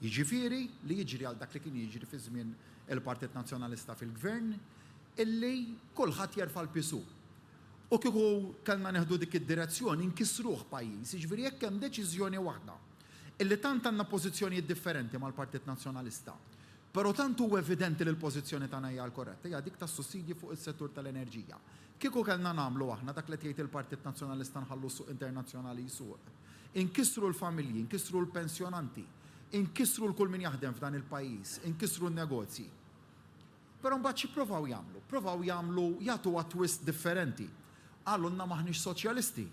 Jiġifieri li jiġri għal dak li kien jiġri fi żmien il-Partit Nazzjonalista fil-Gvern illi kulħadd jerfa' l-pisu. U kieku kellna neħdu dik id-direzzjoni nkissruh pajjiż, jiġifieri jekk hemm deċiżjoni waħda illi tant għandna pożizzjonijiet differenti mal-Partit Nazzjonalista. Però tant huwa evidenti li l-pożizzjoni tagħna hija l-korretta, hija dik tas-sussidji fuq is-settur tal-enerġija. Kieku kellna nagħmlu aħna dak li tgħid il-Partit Nazzjonalista nħallu suq internazzjonali jsuq. Inkissru l-familji, inkissru l-pensjonanti, inkissru l-kull min jaħdem f'dan il-pajjiż, inkissru n-negozji. Però mbagħad xi provaw jagħmlu jagħtu twist differenti. Għallunna maħniex soċjalisti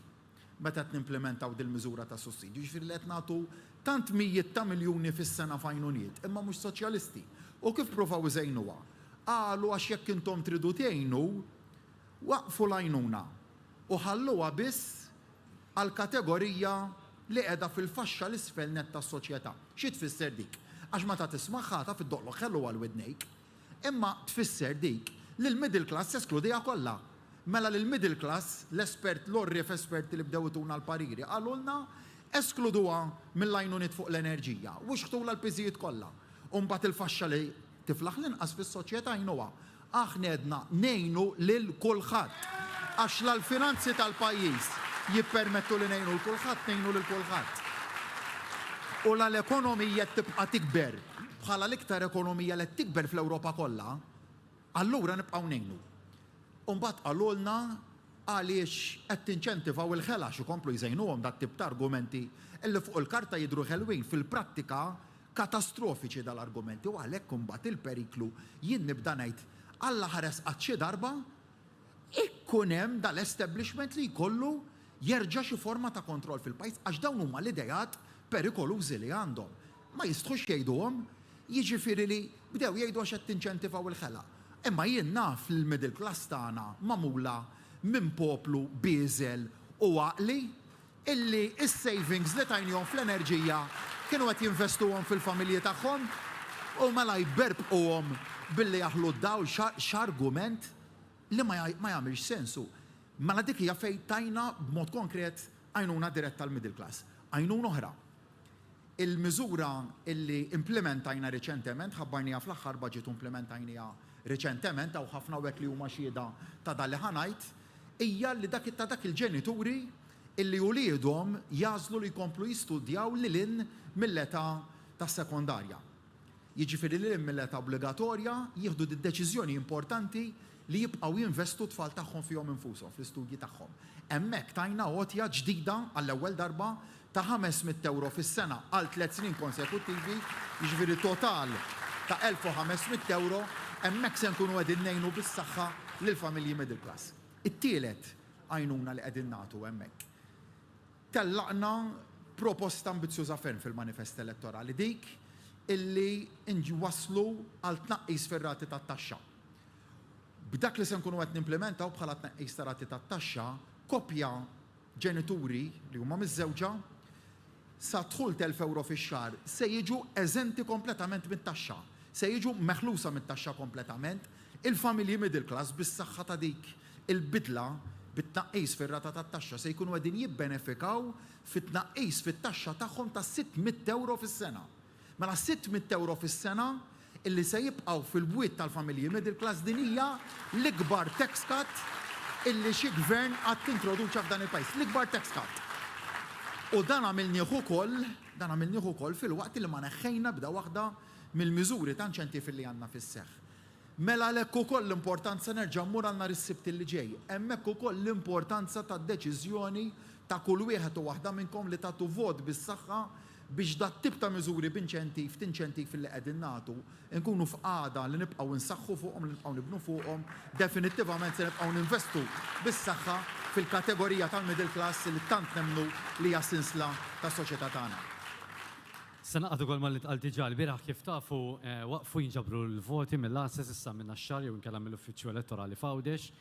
meta qed nimplementaw dil-miżura ta' sussidju, ġifieri li qed nagħtu tant mijiet ta' miljuni fis-sena f'għajnuniet, imma mhux soċjalisti. U kif provaw iżejnuha? Qalu għax jekk intom tridu tgħinu, waqfu l-għajnuna u ħalluha biss għal kategorija li qiegħda fil-faxxa l-isfel net tas-soċjetà. Xi tfisser dik? Għax meta tismagħha ta' fid-doqloq ħellu għal widnejk. Imma tfisser dik li l-middle class eskludija kollha. Mela l-middle class, l-espert, l-orrif esperti li bdew ituna l-pariri, għallulna eskluduha mill-għajnuniet fuq l-enerġija, u xħtula l-piżijiet kollha. Umbat il-faxxa li tiflaħ l-inqas fis-soċjetà jnuha. Aħna għedna ngħinu lil kulħadd. Għax l-finanzi tal-pajjiż jippermettu li ngħinu l-kulħadd, ngħinu lil kulħadd. U l-ekonomija tibqa' tikber bħala l-iktar ekonomija li tikber fl-Ewropa kollha, allura nibqgħu ngħinu. Umbat għallulna għaliex qed tinċentivaw il-ħela xi komplu jżejnuhom dat tip ta' argumenti illi fuq il-karta jidhru ħelwin fil-prattika katastrofiċi dal-argumenti u għalhekk imbagħad il-periklu jien nibda ngħid Alla ħares qatt xi darba ikkun hemm dal-establishment li jkollu jerġa' xi forma ta' kontroll fil-pajjiż għax dawn huma l-idejat perikolużi li għandhom. Ma jistħux jgħiduhom, jiġifieri li bdew jgħidu għax qed tinċentivaw il-ħela. Imma jien naf l-middle class tagħna magħmula minn poplu biżel u għaqli illi is-savings li tajnihom fl-enerġija kienu qed jinvestuhom fil-familji tagħhom u mela jberbquhom billi jaħlu d-dawl x'argument li ma jagħmilx sensu. Mela dik hija fejn tajna b'mod konkret għajnuna diretta tal-middle class. Għajnuna oħra. Il-miżura illi implementajna reċentement, ħabbarnija fl-aħħar budget implementajnija reċentement, għaw ħafna wek li huma xieda ta' dalli ħanajt, hija li dak il-ġenituri illi uliedhom jażlu li jkomplu jistudjaw lil mill-età tas sekondarja. Jiġifieri lil mill-età obbligatorja jieħdu d-deċiżjoni importanti li jibqgħu jinvestu tfal tagħhom fihom infushom fl-istudji tagħhom. Hemmhekk tajna għotja ġdida għall-ewwel darba ta' 500 euro fis-sena għal 3 snin konsekuttivi, jiġifieri total ta' 1500 euro, hemmhekk se nkunu qegħdin ngħinu bis-saħħa lill-familji middle class. It-tielet għajnuna li qegħdin nagħtu hemmhekk. Tellaqna proposta ambizzjuża ferm fil-manifest elettorali dik illi waslu għal tnaqqis fir-rati tat-taxxa. B'dak li se nkunu qed nimplementaw bħala tnaqqis ta' rati tat-taxxa, koppja ġenituri li huma miż-żewġa sa dħul 1000 euro fix-xahar se jiġu eżenti kompletament mit-taxxa, se jiġu meħlusa mit-taxxa kompletament. Il-familji middle class bis-saħħa ta' dik il-bidla bit-tnaqqis fir-rata tat-taxxa se jkunu qegħdin jibbenefikaw fit-tnaqqis fit-taxxa tagħhom ta' 600 euro fis-sena. Mela 600 euro fis-sena illi se jibqgħu fil-bwiet tal-familji middle class din hija l-ikbar tax cut illi xi gvern qatt tintroduċa f'dan il-pajjiż, l-ikbar tax cut. U dan għamilnieh ukoll fil-waqt li ma neħħejna bda waħda mill-miżuri ta' inċentiv li għandna fis-seħħ. Mela għalhekk ukoll l-importanza nerġa' mmur għal nhar is-Sibt li ġej. Hemmhekk ukoll l-importanza tad-deċiżjoni ta' kull wieħed u waħda minnkom li tagħtu vot bis-saħħa biex dat tip ta' miżuri tinċentiv li qegħdin nagħtu nkunu f'qagħda li nibqgħu nsaħħu fuqhom, li nibqgħu nibnu fuqhom, definittivament se nibqgħu ninvestu bis-saħħa fil-kategorija tal-middle class li tant nemmnu li hija sinsla tas-soċjetà tagħna. Sanaqatu kol mal tqal diġà l-bieraħ kif tafu waqfu jinġabru l-voti mill-assess issa minn x-xahar jew inkella mill-Uffiċċju Elettorali Fawdex.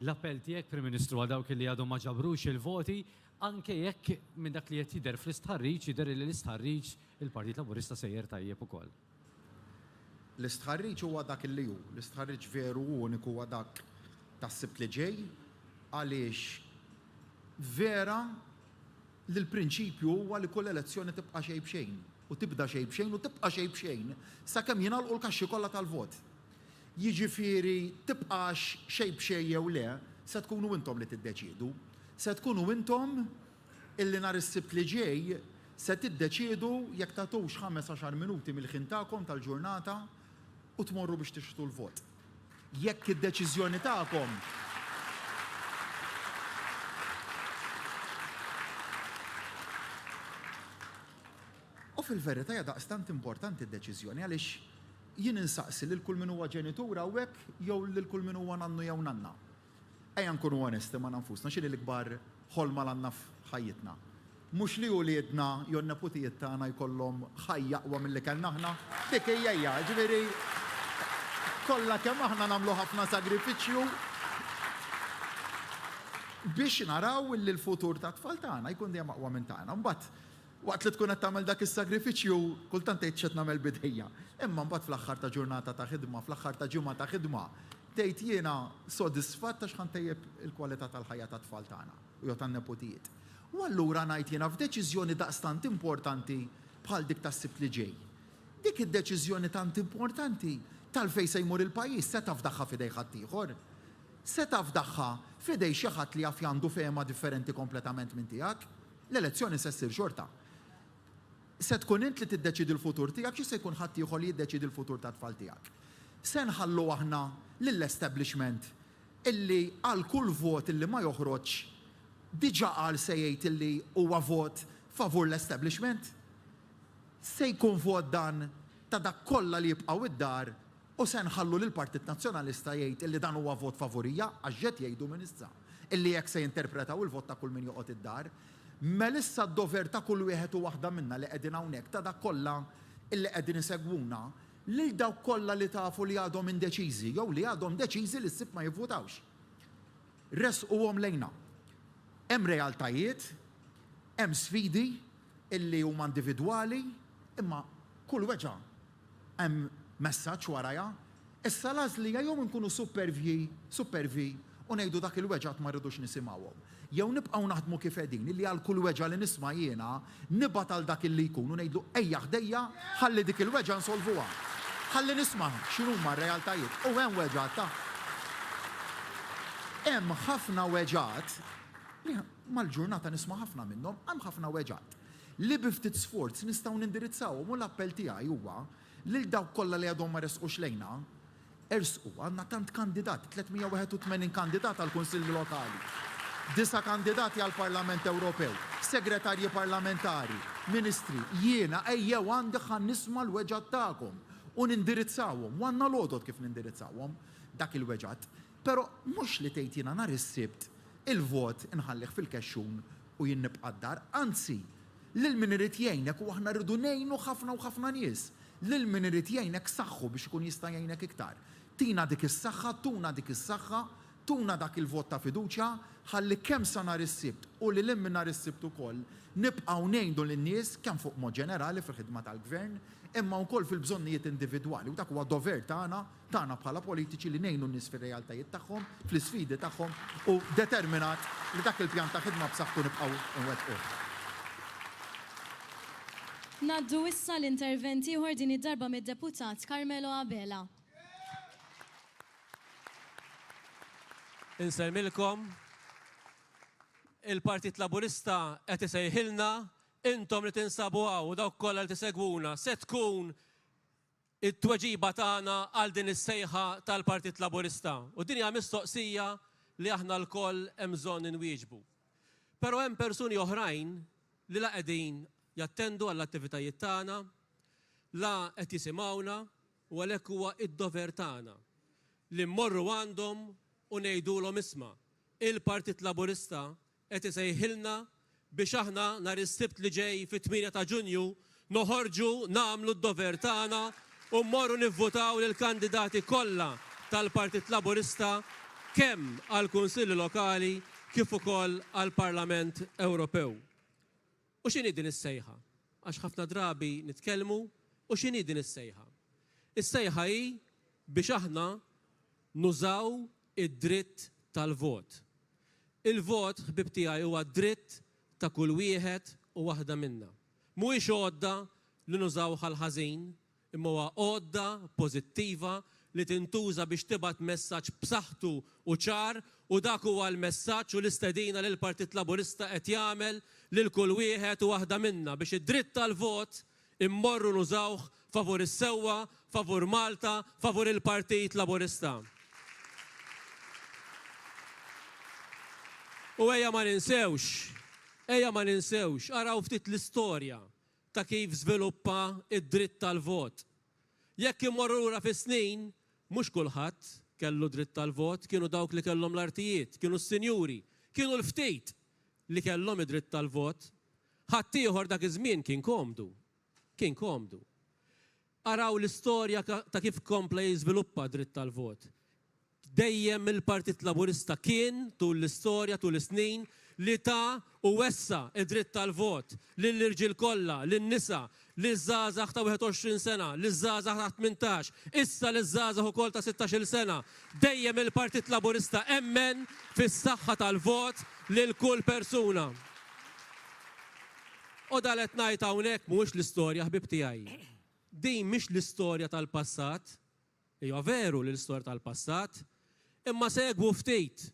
L-appell tiegħek Prim Ministru għal dawk li għadhom ma ġabrux il-voti, anke jekk minn dak li qed jidher fl-istħarriġ jidher li l-istħarriġ il-Partit Laburista sejjer tajjeb ukoll. L-istħarriġ huwa dak li hu, l-istħarriġ veru uniku huwa dak tas-Sibt li ġej għaliex vera li l-prinċipju huwa li kull elezzjoni tibqa' xejn b'xejn u tibda xejn b'xejn u tibqa' xejn b'xejn sakemm jingħalqu l-kaxxi kollha tal-vot. Jiġifieri tibqax xejn b'xejn jew le, se tkunu intom li tiddeċiedu, se tkunu intom illi nhar is-Sibt li ġej se tiddeċiedu jekk tagħtux 15 minuti mill-ħin tagħkom tal-ġurnata u tmorru biex tixtu l-vot. Jekk id-deċiżjoni tagħkom u fil-verità hija daqstant importanti d-deċiżjoni għaliex jien insaqsi lil kull min huwa ġenitur hawnhekk jew lil kull min huwa nannu jew nanna. Ejja nkunu onesti ma' nfusna x'inhi l-ikbar ħolma l-għandna f'ħajjitna. Mhux li uliedna jew n-neputijiet tagħna jkollhom ħajja aqwa milli kellna aħna, dik hija, ġifieri kollha kemm aħna nagħmlu ħafna sagrifiċċju biex naraw li l-futur ta' tfal tagħna jkun dejjem aqwa minn tagħna. Mbagħad waqt li tkun qed tagħmel dak is-sagrifiċċju kultant tgħid x'qed nagħmel bidejja. Imma mbagħad fl-aħħar ta' ġurnata ta' ħidma, fl-aħħar ta' ġimgħa ta' ħidma, tgħid jiena sodisfatt għax ħantejjeb il-kwalità tal-ħajja ta' tfal tagħna u jew tan-neputijiet. U allura ngħid jiena f'deċiżjoni daqstant importanti bħal dik tas-Sibt li ġej. Dik id-deċiżjoni tant importanti tal-fejn se jmur il-pajjiż se taf daħħa f'idej ħadd ieħor. Se taf daħħa f'idej xi ħadd li jaf għandu fehma differenti kompletament minn tiegħek. L-elezzjoni se ssir xorta. Se tkun int li tiddeċidi l-futur tiegħek xi se jkun ħadd ieħor li jiddeċidi l-futur tat-tfal tiegħek. Se nħallu aħna lill-establishment illi għal kull vot illi ma joħroġ diġà qal se jgħid illi huwa vot favur l-establishment. Se jkun vot dan ta' dak kollha li jibqgħu id-dar u se nħallu lill-Partit Nazzjonalista jgħid illi dan huwa vot favorija għax ġed jgħidu minn issa illi jekk se jinterpretaw il-vot ta' kull min joqgħod id-dar. Melissa d-dover ta' kull wieħed u waħda minna li qegħdin hawnhekk ta' dak kollha illi qegħdin isegwuna lil dawk kollha li tafu li għadhom indeċiżi jew li għadhom deċiżi li s-Sibt ma jivvutawx. Resquhom lejna. Hemm realtajiet, hemm sfidi illi huma individwali, imma kull weġa hemm messaġġ warajha. Issa l-għażlija jew nkunu supervi u ngħidu dak il-weġa ma rridux nisimgħuhom. jew nibqgħu naħdmu kif qegħdin illi għal kull weġa li nisma' jiena nibgħat għal dak illi jkun u ngħidlu ejja ħdejja ħalli dik il-weġa nsolvuha. Ħalli nisma' x'inhuma r-realtajiet u hemm weġat ta' hemm ħafna weġat li mal-ġurnata nisma' ħafna minnhom, hemm ħafna weġat li bi ftit sforz nistgħu nindirizzawhom u l-appell tiegħi huwa lil dawk kollha li għadhom ma resqux lejna ersqu għandna tant kandidati, 381 kandidat għall kunsilli lokali, 9 kandidati għall Parlament Ewropew, segretarji parlamentari, ministri, jiena ejjew għandi ħan nisma' l-weġat tagħkom u nindirizzawhom, u għandna l-għodod kif nindirizzawhom dak il-weġat. Però mhux li tgħid jiena nhar is-sibt il-vot inħallih fil-kexxun u jien nibqa' d-dar, anzi lil min irid jgħinek u aħna rridu ngħinu ħafna u ħafna nies. Lil min irid jgħinek saħħu biex ikun jista' jgħinek iktar. Tina dik is-saħħa, tuna dik is-saħħa, tuna dak il-vot ta' fiduċja, ħalli kemm sa nhar is-sibt u lil hemm nhar is-sibt ukoll nibqgħu ngħidu lin-nies kemm fuq mod ġenerali fil-ħidma tal-gvern, imma wkoll fil-bżonnijiet individwali u dak huwa dover tagħna bħala politiċi li ngħinu n-nies fir-realtajiet tagħhom, fl-isfidi tagħhom u determinat li dak il-pjan ta' ħidma b'saħħtu nibqgħu nwettquh. Naddu issa l-interventi ieħor din id-darba mid-deputat Carmelo Abela. Insemmilkom, il-Partit Laburista qed isejħilna intom li tinsabu għaw u dawk kollha li tisegwuna se tkun it-tweġiba tagħna għal din is-sejħa tal-Partit Laburista. U din hija mistoqsija li aħna lkoll hemm bżonn inwieġbu. Però hemm persuni oħrajn li la qegħdin jattendu għall-attivitajiet tagħna, la qed jisimgħuna u għalhekk huwa id-dover tagħna li mmorru għandhom u ngħidulhom isma' il-Partit Laburista qed isejħilna biex aħna nhar is-sibt li ġej fit-8 ta' Ġunju noħorġu nagħmlu d-dover tagħna u mmorru nivvutaw lill-kandidati kollha tal-Partit Laburista kemm għall-Kunsilli Lokali kif ukoll għall-Parlament Ewropew. U x'inhi din is-sejħa? Għax ħafna drabi nitkellmu u x'inhi din is-sejħa? Is-sejħa hi biex aħna nużaw id-dritt tal-vot. Il-vot, ħbib tiegħi, huwa dritt ta' kull wieħed u waħda minna. Mhuwiex għodda li nużaw ħal-ħażin, imma huwa għodda pożittiva li tintuża biex tibgħat messaġġ b'saħħtu u ċar u dak huwa l-messaġġ u l-istedina li l-Partit Laburista qed jagħmel lil kull wieħed u waħda minna biex id-dritt tal-vot immorru nużawh favur is-sewwa, favur Malta, favur il-Partit Laburista. U ejja ma ninsewx, araw ftit l-istorja ta' kif żviluppa id-dritt tal-vot. Jekk immorru lura fis-snin, mhux kulħadd kellu dritt tal-vot, kienu dawk li kellhom l-artijiet, kienu s-sinjuri, kienu l-ftit li kellhom id-dritt tal-vot. Ħadd ieħor dak iż-żmien kien komdu. Araw l-istorja ta' kif kompla jiżviluppa dritt tal-vot. Dejjem il-Partit Laburista kien tul l-istorja, tul is-snin li ta' u wessa id-dritt tal-vot lill-irġiel kollha, lin-nisa, liż-żgħażagħ ta' 21 sena, liż-żgħażagħ ta' 18, issa liż-żgħażagħ ukoll ta' 16-il sena. Dejjem il-Partit Laburista emmen fis-saħħa tal-vot lil kull persuna. U dan qed ngħid hawnhekk mhuwiex l-istorja ħbib tiegħi. Din mhix l-istorja tal-passat, hija veru l-istorja tal-passat, imma segwu ftit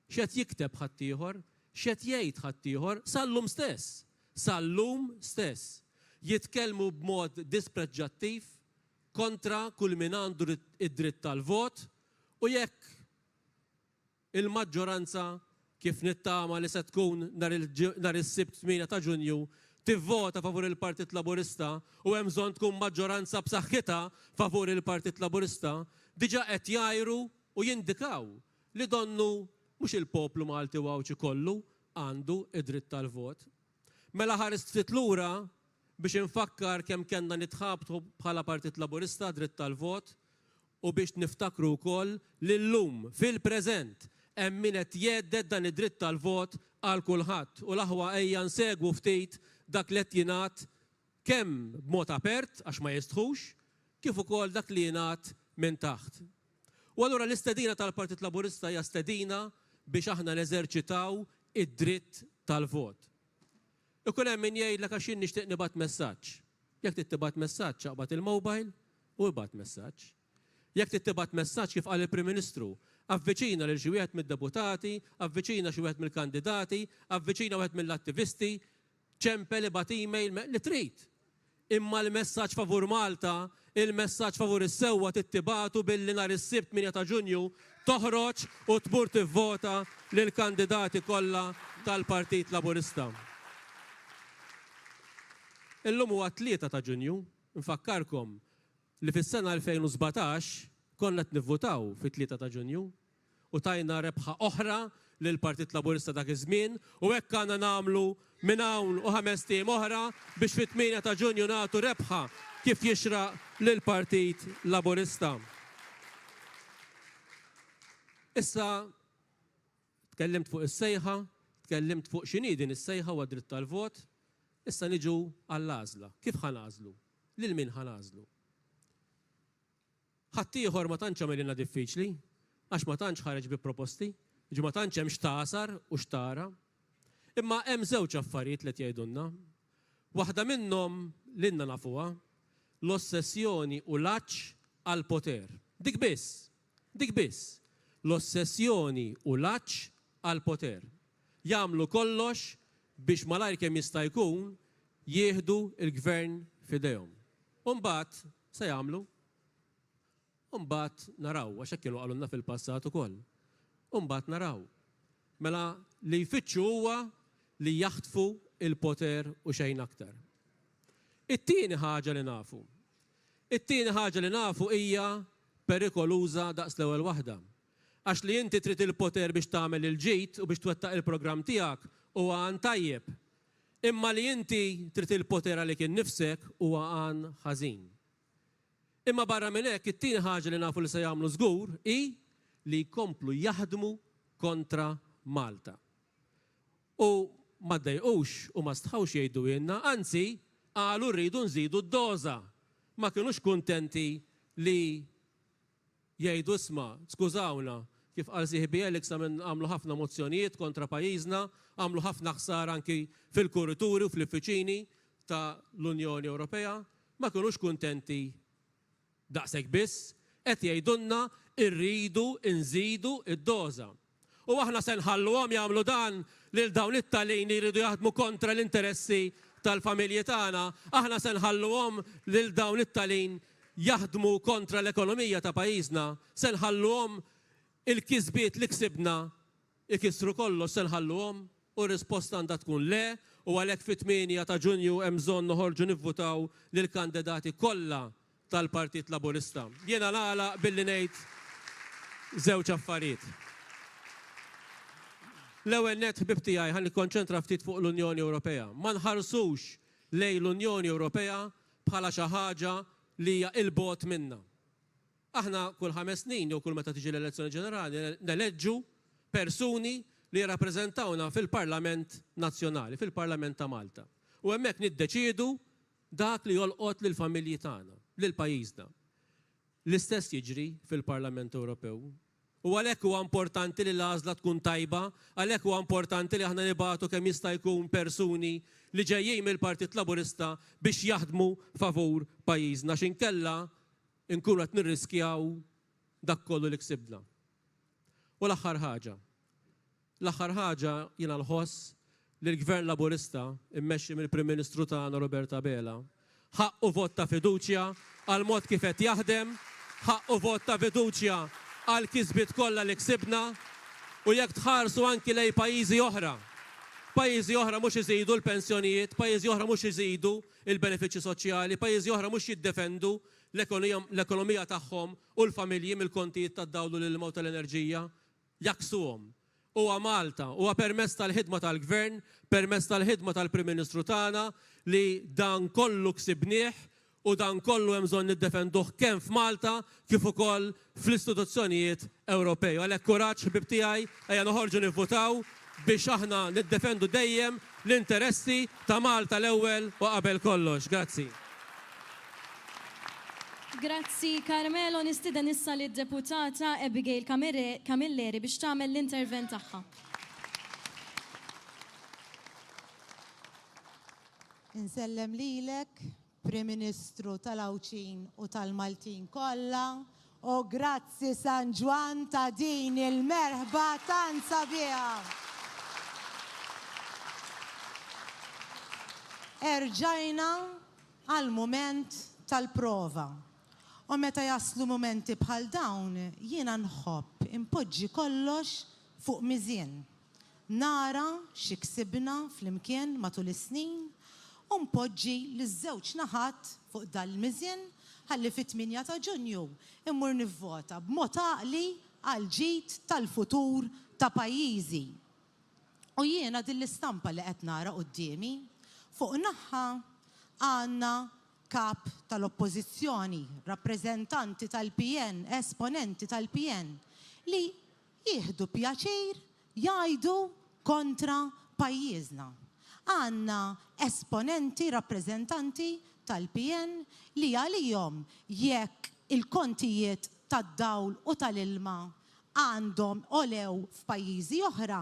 x'qed jikteb ħaddieħor, x'qed jgħid ħaddieħor sal-lum stess. Jitkellmu b'mod dispreġġattiv kontra kull min għandu id-dritt tal-vot u jekk il-maġġoranza kif nittama li se tkun nhar is-sibt 8 ta' Ġunju tivvota favur il-Partit Laburista u hemm bżonn tkun maġġoranza b'saħħitha favur il-Partit Laburista, diġà qed jgħajru u jindikaw li donnu mhux il-poplu Malti wawċi kollu għandu id-dritt tal-vot. Mela ħarist ftit lura biex infakkar kemm kellna nitħabtu bħala Partit Laburista dritt tal-vot u biex niftakru wkoll li llum fil-preżent hemm min qed jgħedded dan id-dritt tal-vot għal kulħadd u l-aħwa ejja nsegwu ftit dak li qed jingħad kemm b'mod apert għax ma jistħux kif ukoll dak li jingħad minn taħt. U allura l-istedina tal-Partit Laburista hija stedina biex aħna neżerċitaw id-dritt tal-vot. Ikun hemm min jgħidlek għax jien nixtieq nibgħat messaġġ. Jekk tibgħat messaġġ aqbad il-mobile u ibgħat messaġġ. Jekk tibgħat messaġġ kif qal il-Prim Ministru, avviċina lil xi wieħed mid-deputati, avviċina xi wieħed mill-kandidati, avviċina wieħed mill-attivisti, ċempel ibgħat email li trid. Imma l-messaġġ favur Malta, il-messaġġ favur is-sewwa tittibatu billi nhar is-Sibt 8 ta' Ġunju toħroġ u tmur tivvota lil kandidati kollha tal-Partit Laburista. Illum huwa 3 ta' Ġunju, nfakkarkom li fis-sena 2017 konna qed nivvutaw fit-3 ta' Ġunju u tajna rebħa oħra lil Partit Laburista dak iż-żmien u hekk għandna nagħmlu minn hawn u 5 tiem oħra biex fit-8 ta' Ġunju nagħtu rebħa kif jixraq lil Partit Laburista. Issa tkellimt fuq is-sejħa, tkellimt fuq x'inhi din is-sejħa u dritt tal-vot, issa niġu għall-għażla. Kif ħanażlu? Lil min ħanażlu? Ħadd ieħor ma tantx għamilna diffiċli, għax ma tantx ħareġ bi proposti, ma tantx hemm x'tasar u x'tara. Imma hemm żewġ affarijiet li jgħidulna. Waħda minnhom lilna nafuha l-ossessjoni u l-aċċ għall poter. Dik biss. Dik biss. L-ossessjoni u l-aċċ għall poter. Jagħmlu kollox biex malajr kemm jista' jkun jieħdu l-gvern f'idejhom. U mbagħad se jagħmlu? U mbagħad naraw, għax hekk kienu qalulna fil-passat ukoll. U mbagħad naraw. Mela li jfittxu huwa li jaħtfu il-poter u xejn aktar. It-tieni ħaġa li nafu. It-tieni ħaġa li nafu hija perikoluża daqs l-ewwel waħda. Għax li inti trid il-poter biex tagħmel il-ġid u biex twettaq il-programm tiegħek huwa għan tajjeb. Imma li inti trid il-poter għalik innifsek huwa għan ħażin. Imma barra minn hekk it-tieni ħaġa li nafu li se jagħmlu żgur hi li jkomplu jaħdmu kontra Malta. U ma ddejqux u ma stħawx jgħidu jenna, anzi qalu rridu nżidu d-doża. Ma kinux kuntenti li jgħidu isma' skużawna, kif qal Sieħbi Elix għamlu ħafna mozzjonijiet kontra pajjiżna, għamlu ħafna ħsar anki fil-kurituri u fl-uffiċini ta' l-Unjoni Ewropea, ma kinux kuntenti daqshekk biss, qed jgħidulna rridu nżidu id-doża. U aħna se nħalluhom jagħmlu dan lil dawn it-tagħlin li jridu jaħdmu kontra l-interessi tal-familji tagħna, aħna se nħalluhom lil dawn it-tagħlin jaħdmu kontra l-ekonomija ta' pajjiżna, se nħalluhom il-kisbiet li ksibna ikissru kollox, se nħalluhom u r-risposta għandha tkun le u għalhekk fit-8 ta' Ġunju hemm bżonn noħorġu nivvutaw lil kandidati kollha tal-Partit Laburista. Jiena nagħlaq billi ngħid żewġ affarijiet. L-ewwel nett ħbib tiegħi ħalli nikkonċentra ftit fuq l-Unjoni Ewropea. Ma nħarsux lejn l-Unjoni Ewropea bħala xi ħaġa li hija il-bot minna. Aħna kull 5 snin jew kull meta tiġi l-elezzjoni ġenerali neleġġu persuni li jirrappreżentawna fil-Parlament Nazzjonali, fil-Parlament ta' Malta. U hemmhekk niddeċiedu dak li jolqot lill familji tagħna, lil pajjiżna. L-istess jiġri fil-Parlament Ewropew. U għalhekk huwa importanti li l-għażla tkun tajba, għalhekk huwa importanti li aħna nibagħtu kemm jista' jkun persuni li ġejjin mill-Partit Laburista biex jaħdmu favur pajjiżna x'inkella nkunu qed nirriskjaw dak kollu li ksibna. U l-aħħar ħaġa jiena nħoss li l-Gvern Laburista immexxi mill-Prim Ministru tagħna Roberta Bela ħaqqu vot ta' fiduċja għal mod kif qed jaħdem, ħaqqu vot ta' fiduċja għal kisbiet kollha li ksibna u jekk tħarsu anki lejn pajjiżi oħra. Pajjiżi oħra mhux iżidu l-pensjonijiet, pajjiżi oħra mhux iżidu l-benefiċċji soċjali, pajjiżi oħra mhux jiddefendu l-ekonomija tagħhom u l-familji mill-kontijiet tad-dawlu l-ilma u tal-enerġija, jaksuhom. Huwa Malta, huwa permezz tal-ħidma tal-Gvern, permezz tal-ħidma tal-Prim Ministru tagħna li dan kollu ksibnieh u dan kollu hemm bżonn niddefenduh kemm f'Malta kif ukoll fl-istituzzjonijiet Ewropej. Għalhekk kuraġġ ħbib tiegħi ejja noħorġu nivvutaw biex aħna niddefendu dejjem l-interessi ta' Malta l-ewwel u qabel kollox. Grazzi. Grazzi Carmelo, nistiden issa lid-deputata Abigail Camilleri biex tagħmel l-intervent tagħha. Insellem lilek, Prim Ministru tal-Awċin u tal-Maltin kollha, u grazzi San Ġwan ta' din il-merħba tan sabiħa. Erġajna għal-moment tal-prova. U meta jaslu momenti bħal dawn, jiena nħobb impoġġi kollox fuq miżien. Nara xi ksibna flimkien matul is-snin, u mpoġġi l-żewġ naħat fuq dal-miżien ħalli fit-8 ta' Ġunju immur nivvota b'mod għaqli għal ġid tal-futur ta' pajjiżi. U jiena din l-istampa li qed nara qudiemi fuq naħa għandna kap tal-oppożizzjoni, rappreżentanti tal-PN, esponenti tal-PN, li jieħdu pjaċir jgħidu kontra pajjiżna. Għandna esponenti, rappreżentanti tal-PN li għalihom jekk il-kontijiet tad-dawl u tal-ilma għandhom olew f'pajjiżi oħra,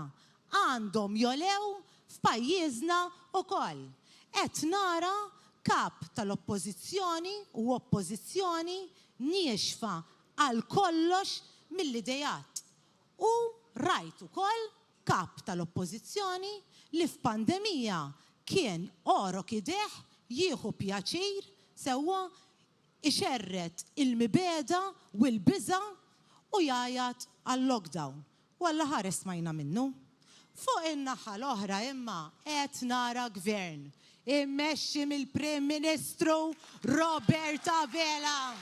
għandhom jolew f'pajjiżna wkoll. Qed nara kap tal-oppożizzjoni u oppożizzjoni niexfa għal kollox mill-idejat. U rajt ukoll kap tal-oppożizzjoni li f'pandemija kien orok ideħ jieħu pjaċir sewwa ixerret il-mibeda u l-biża u jgħajat għall-lockdown. U alla ħares smajna minnu. Fuq in-naħa l-oħra imma qed nara gvern immexxi mill-Prim Ministru Robert Vela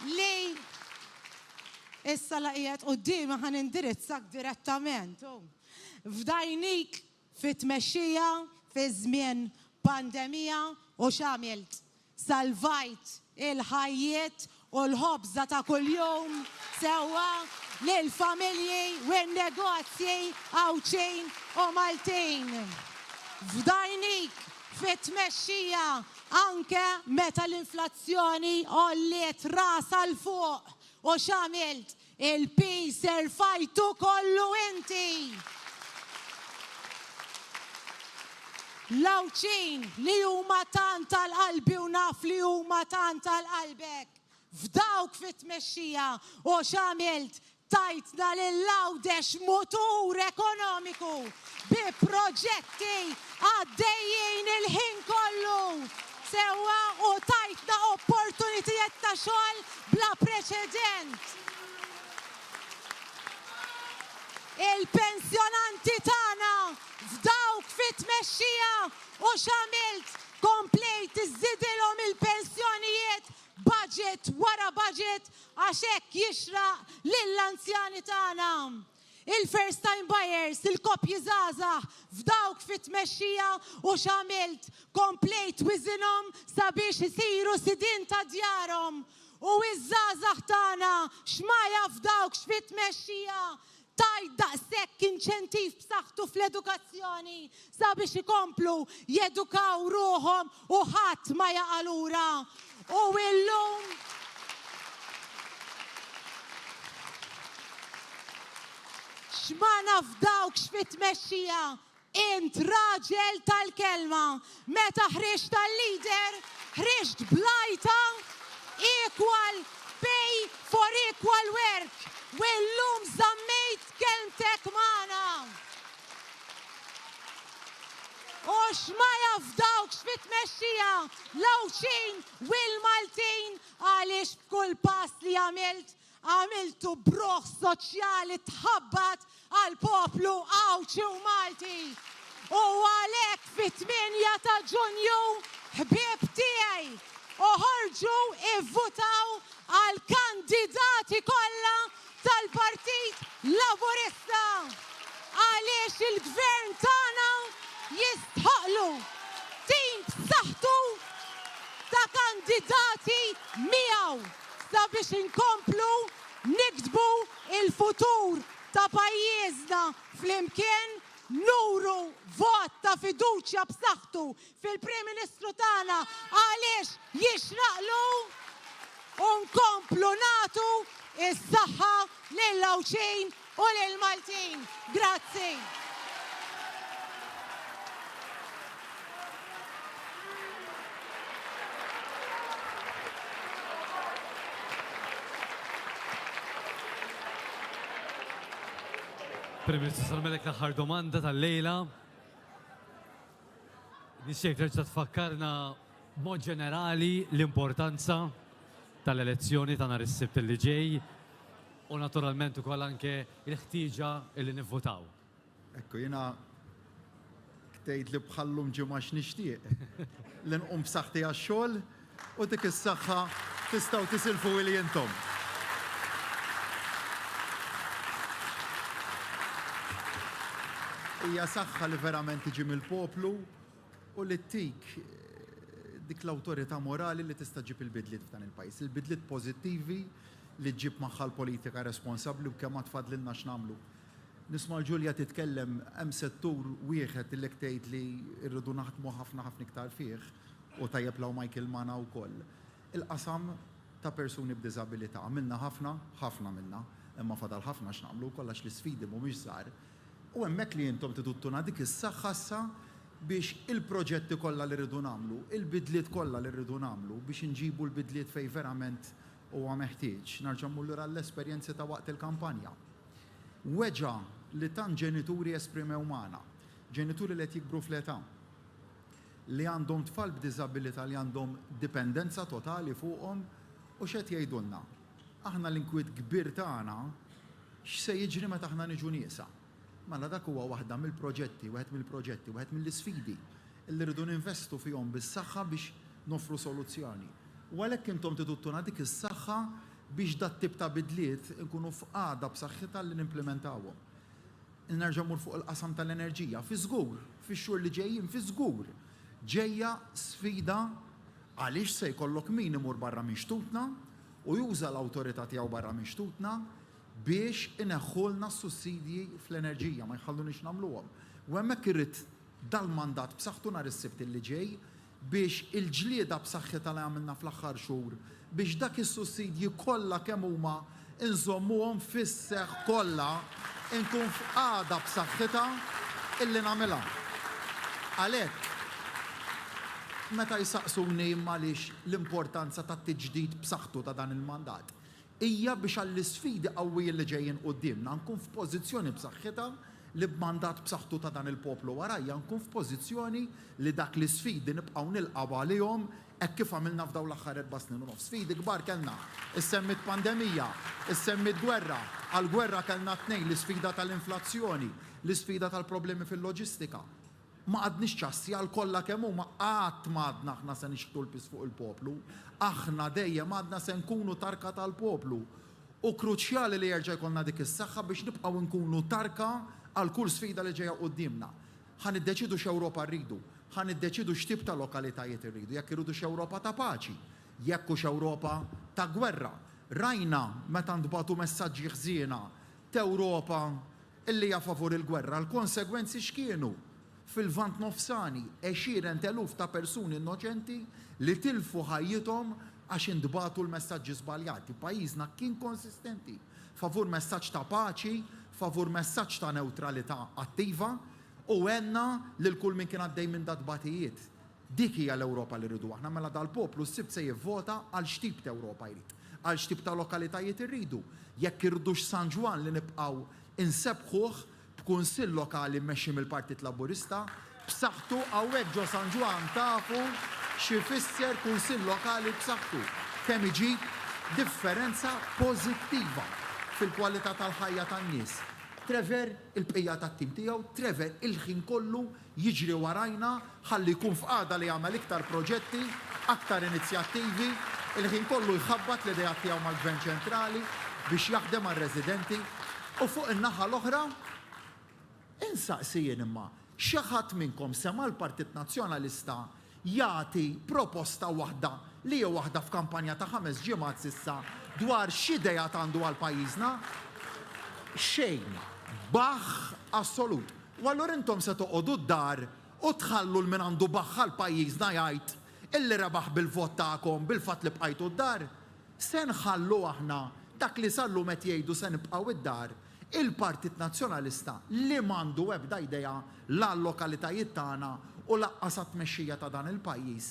li issa laqiet qudiema ħan indirizzak direttament. F'dajnik fit-tmexxija fi żmien pandemija u x'għamilt? Salvajt il-ħajjiet u l-ħobża ta' kuljum sewwa lill-familji u n-negozji Awċin u Maltin. F'dajnik fit-tmexxija anke meta l-inflazzjoni għolliet rasa l fuq u x'għamilt? Il-pis irfajtu kollu inti. L-Awċin li huma tant tal-qalbi u naf li huma tant tal-qalbek. F'dawk fit-tmexxija u x'għamilt? Tajtna lill-Għawdex motur ekonomiku bi proġetti għaddejjin il-ħin kollu sewwa u tajtna opportunitajiet ta' xogħol bla preċedent. Il-pensjonanti tagħna f'dawk fit-tmexxija u x'għamilt? Komplejt iżidilhom il-pensjonijiet budget wara budget għax hekk jixraq lill-anzjani tagħna. Il-first time buyers, il-koppji żgħażagħ f'dawk fit-tmexxija u x'għamilt? Komplejt wiżinhom sabiex isiru sidin ta' djarhom. U iż-żgħażagħ tagħna x'maja f'dawk fit-tmexxija tajt daqshekk inċentiv b'saħħtu fl-edukazzjoni sabiex ikomplu jedukaw ruhom u ħadd ma jaqa' lura. U illum x'ma f'dawk fit-tmexxija int raġel tal-kelma. Meta ħriġt tal-lider, ħriġt blajta equal pay for equal work. U llum żammejt kelmtek magħna. U x'ma f'dawk fit-tmexxija l-Awċin u l-Maltin għaliex f'kull pass li għamiltu bruħ soċjali tħabbat għal poplu Awċi u Malti. U għalhekk fit-8 ta' Ġunju ħbieb tiegħi uħorġu ivvutaw għal kandidati kollha tal-Partit Laburista għaliex il-gvern tagħna jistħoqlu tim b'saħħtu ta' kandidati miegħu sabiex inkomplu nikdbu il-futur ta' pajjiżna flimkien nuru vot ta' fiduċja b'saħħtu fil-Prim Ministru tagħna għaliex jixraqlu u nkomplu nagħtu is-saħħa lill-Awċin u lill-Maltin. Grazzi. Prim Ministru Salmelek l-aħħar domanda tal-lejla. Nixtieq terġa' tfakkarna mod ġenerali l-importanza tal-elezzjoni ta' nhar is-Sibt li ġej u naturalment ukoll anke l-ħtieġa li nivvotaw. Ekku, jiena ktejt li bħallum ġimgħa x'nixtieq. Li nqum b'saħħti għax-xogħol u dik is-saħħa tistgħu tisilfu li intom. Hija saħħa li verament tiġi mill-poplu u li tik dik l-awtorità morali li tista' ġib il-bidliet f'dan il-pajjiż, il-bidliet pożittivi li ġib magħha l-politika responsabbli u kemm ma tfadlilna x'namlu. Nisma' Ġulja titkellem hemm settur wieħed li tgħid li rridu naħdmu ħafna iktar fih u tajjeb law Michael Mana wkoll. Il-qasam ta' persuni b'diżabilità għamilna ħafna minna, imma fadal ħafna x'nagħmlu kollax l-isfidi mhumiex żgħar. U hemmhekk li intom tiduttuna dik is-saħħa issa biex il-proġetti kollha li rridu nagħmlu, il-bidliet kollha li rridu nagħmlu biex inġibu l-bidliet fejn verament huwa meħtieġ. Narġa' mmur lura l-esperjenzi ta' waqt il-kampanja. Weġa li tant ġenituri esprimew magħna, ġenituri li qed jikbru fl-età, li għandhom tfal b'diżabilità li għandhom dipendenza totali fuqhom u x'qed jgħidulna. Aħna l-inkwiet kbir tagħna x'se jiġri meta aħna niġu nieqsa. Mela dak huwa waħda mill-proġetti, wieħed mill-isfidi li rridu ninvestu fihom bis-saħħa biex nofru soluzzjoni. U għalhekk intom tiduttuna dik is-saħħa biex dat tip ta' bidliet nkunu f'qagħda b'saħħitha li nimplementawhom. Nerġa' mmur fuq il-qasam tal-enerġija, fi żgur, fix-xhur li ġejjin fi żgur. Ġejja sfida għaliex se jkollok min imur barra mixtutna u juża l-awtorità tiegħu barra mixtutna biex ineħħulna s-sussidji fl-enerġija, ma jħallunix nagħmluhom. U hemmhekk irrid dal-mandat b'saħħtu nhar is-Sibt li ġej biex il-ġlieda b'saħħitha li għamilna fl-aħħar xhur biex dak is-sussidji kollha kemm huma inżommuhom fis-seħħ kollha inkun f'qagħda b'saħħitha illi nagħmilha. Għalhekk meta jsaqsuni għaliex l-importanza tat-tiġdid b'saħħtu ta' dan il-mandat hija biex għall-isfidi qawwijin li ġejjin qudiemna nkun f'pożizzjoni b'saħħitha li b'mandat b'saħħtu ta' dan il-poplu warajja nkun f'pożizzjoni li dak l-isfidi nibqgħu nilqgħu għalihom hekk kif għamilna f'dawn l-aħħar 4 snin u nofs. Sfidi kbar kellna. Issemmit pandemija, issemmit gwerra, għall-gwerra kellna 2 l-isfida tal-inflazzjoni, l-isfida tal-problemi fil-loġistika. Ma għadniex ċassi għal kollha kemm huma qatt ma għadna aħna se nixħtu l-pis fuq il-poplu, aħna dejjem għadna se nkunu tarka tal-poplu. U kruċjali li jerġa' jkollna dik is-saħħa biex nibqgħu nkunu tarka għal kull sfida li ġejja qudiemna. Ħan iddeċidu x'Ewropa rridu, ħan iddeċidu x'tip ta' lokalitajiet irridu, jekk irridu x'Ewropa ta' paċi, jekk hux Ewropa ta' gwerra. Rajna meta ntbagħtu messaġġi ħżiena t'Ewropa illi hija favur il-gwerra, l-konsegwenzi x'kienu? Fil-Vant Nofsani, 20,000 ta' persuni innoċenti li tilfu ħajjithom għax indbatu l-messaġġi żbaljati. Pajjiżna kien konsistenti favur messaġġ ta' paċi, favur messaġġ ta' neutralità attiva u għenna lil kull min kien għaddej minn datbatijiet. Dik hija l-Ewropa li rridu aħna mela dal-poplu s-Sibt se jivvota għal x'tip ta' Ewropa jrid, għal x'tip ta' lokalitajiet irridu. Jekk irridux San Ġwan li nibqgħu insebħuh b'kunsill lokali mmexxi mill-Partit Laburista, b'saħħtu hawnhekk ġo San Ġwan tafu x'ifisser kunsill lokali b'saħħtu kemm iġib differenza pożittiva fil-kwalità tal-ħajja tan-nies. Trevor il-bqija tat-tim tiegħu, Trevor il-ħin kollu jiġri warajna ħalli jkun f'qagħda li jagħmel iktar proġetti, aktar inizjattivi, il-ħin kollu jħabbat l-idea tiegħu mal-Gvern ċentrali biex jaħdem għar-residenti u fuq in-naħa l-oħra insaqsijien imma xi ħadd minnkom sema l-Partit Nazzjonalista jagħti proposta waħda li hija waħda f'kampanja ta' 5 ġimgħat s'issa dwar x'idea għandu għal pajjiżna? Xejn, baħħ assolut. U allura intom se toqgħodu d-dar u tħallu l-min għandu baħħ għal pajjiżna jgħid illi rebaħ bil-vot tagħkom bil-fatt li bqajtu d-dar. Se nħallu aħna dak li sallu met jgħidu se nibqgħu id-dar. Il-Partit Nazzjonalista li m'għandu ebda idea l-lokalitajiet tagħna u laqqas tmexxija ta' dan il-pajjiż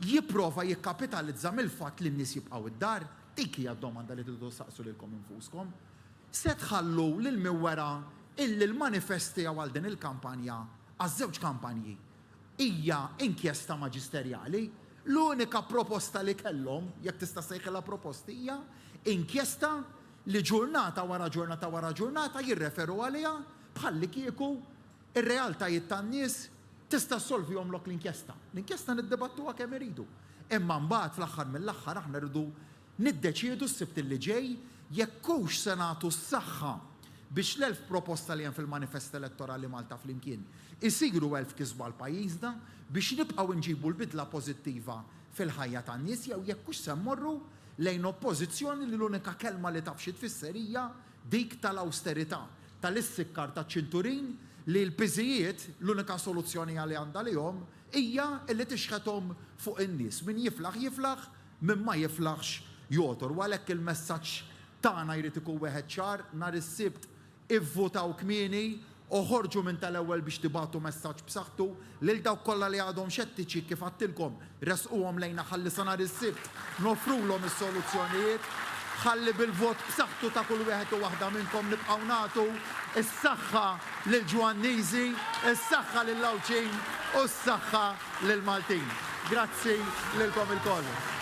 jipprova jikkapitalizza mill-fatt li n-nies jibqgħu id-dar, dik hija d-domanda li tridu saqsu lilkom infuskom. Se tħallu lil miwera illi l-manifesti għal din il-kampanja, għaż-żewġ kampanji, hija inkjesta maġisterjali, l-unika proposta li kellhom, jekk tista' sejħilha proposti, hija inkjesta li ġurnata wara ġurnata wara ġurnata jirreferu għaliha bħalli kieku ir-realtajiet tan-nies tista' solvihom lok l-inkjesta. L-inkjesta niddibattuha kemm iridu. Imma mbagħad fl-aħħar mill-aħħar aħna rridu niddeċiedu s-sibt li ġej jekk hux se nagħtu s-saħħa biex l-1000 proposta li hemm fil-manifest elettorali Malta flimkien isiru 1000 kisba l-pajjiżna biex nibqgħu nġibu l-bidla pożittiva fil-ħajja tan-nies jew jekk hux se mmorru lejn oppożizzjoni li l-unika kelma li taf xi tfisser hija dik tal-awsterità, tal-issikkar taċ-ċinturin li l-biżijiet l-unika soluzzjoni għali għandha lihom hija li tixħethom fuq in-nies. Min jiflaħ jiflaħ, min ma jiflaħx jotor. U għalhekk il-messaġġ tagħna jrid ikun wieħed ċar nhar is-sibt ivvutaw kmieni u ħorġu minn tal-ewwel biex tibagħtu messaġġ b'saħħtu lil dawk kollha li għadhom xettiċi kif għattilkom resquhom lejna ħalli sa nhar is-sibt nofrulhom is-soluzzjonijiet ħalli bil-vot b'saħħtu ta' kull wieħed u waħda minnkom nibqgħu nagħtu is-saħħa lil Ġwanniżi, is-saħħa lil Lawċin u s-saħħa lil Maltin. Grazzi lilkom ilkoll.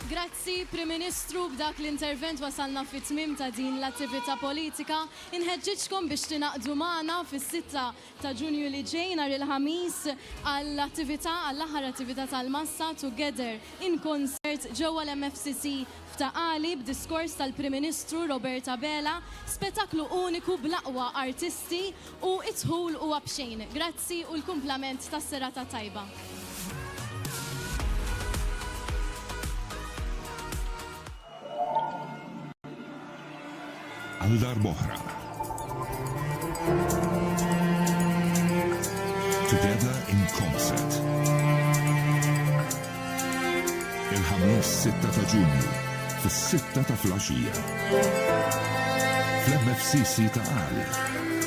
Grazzi, Prim Ministru, b'dak l-intervent wasalna fit-tmim ta' din l-attività politika. Inħeġġiġkom biex tinaqdu magħna fis-6 ta' Ġunju li ġej nhar il-ħamis għall-attività għall-aħħar attività tal-massa Together in Concert ġewwa l-MFCC f'Taqali b'diskors tal-Prim Ministru Roberta Bela, spetaklu uniku bl-aqwa artisti u it-tħul huwa b'xejn. Grazzi u l-kumplament tas-serata tajba. Għal darbohra. Together in Concert. Il-ħamis 6 ta' Ġunju fis-6 ta' filgħaxija. Fl-MFCC ta' Taqali.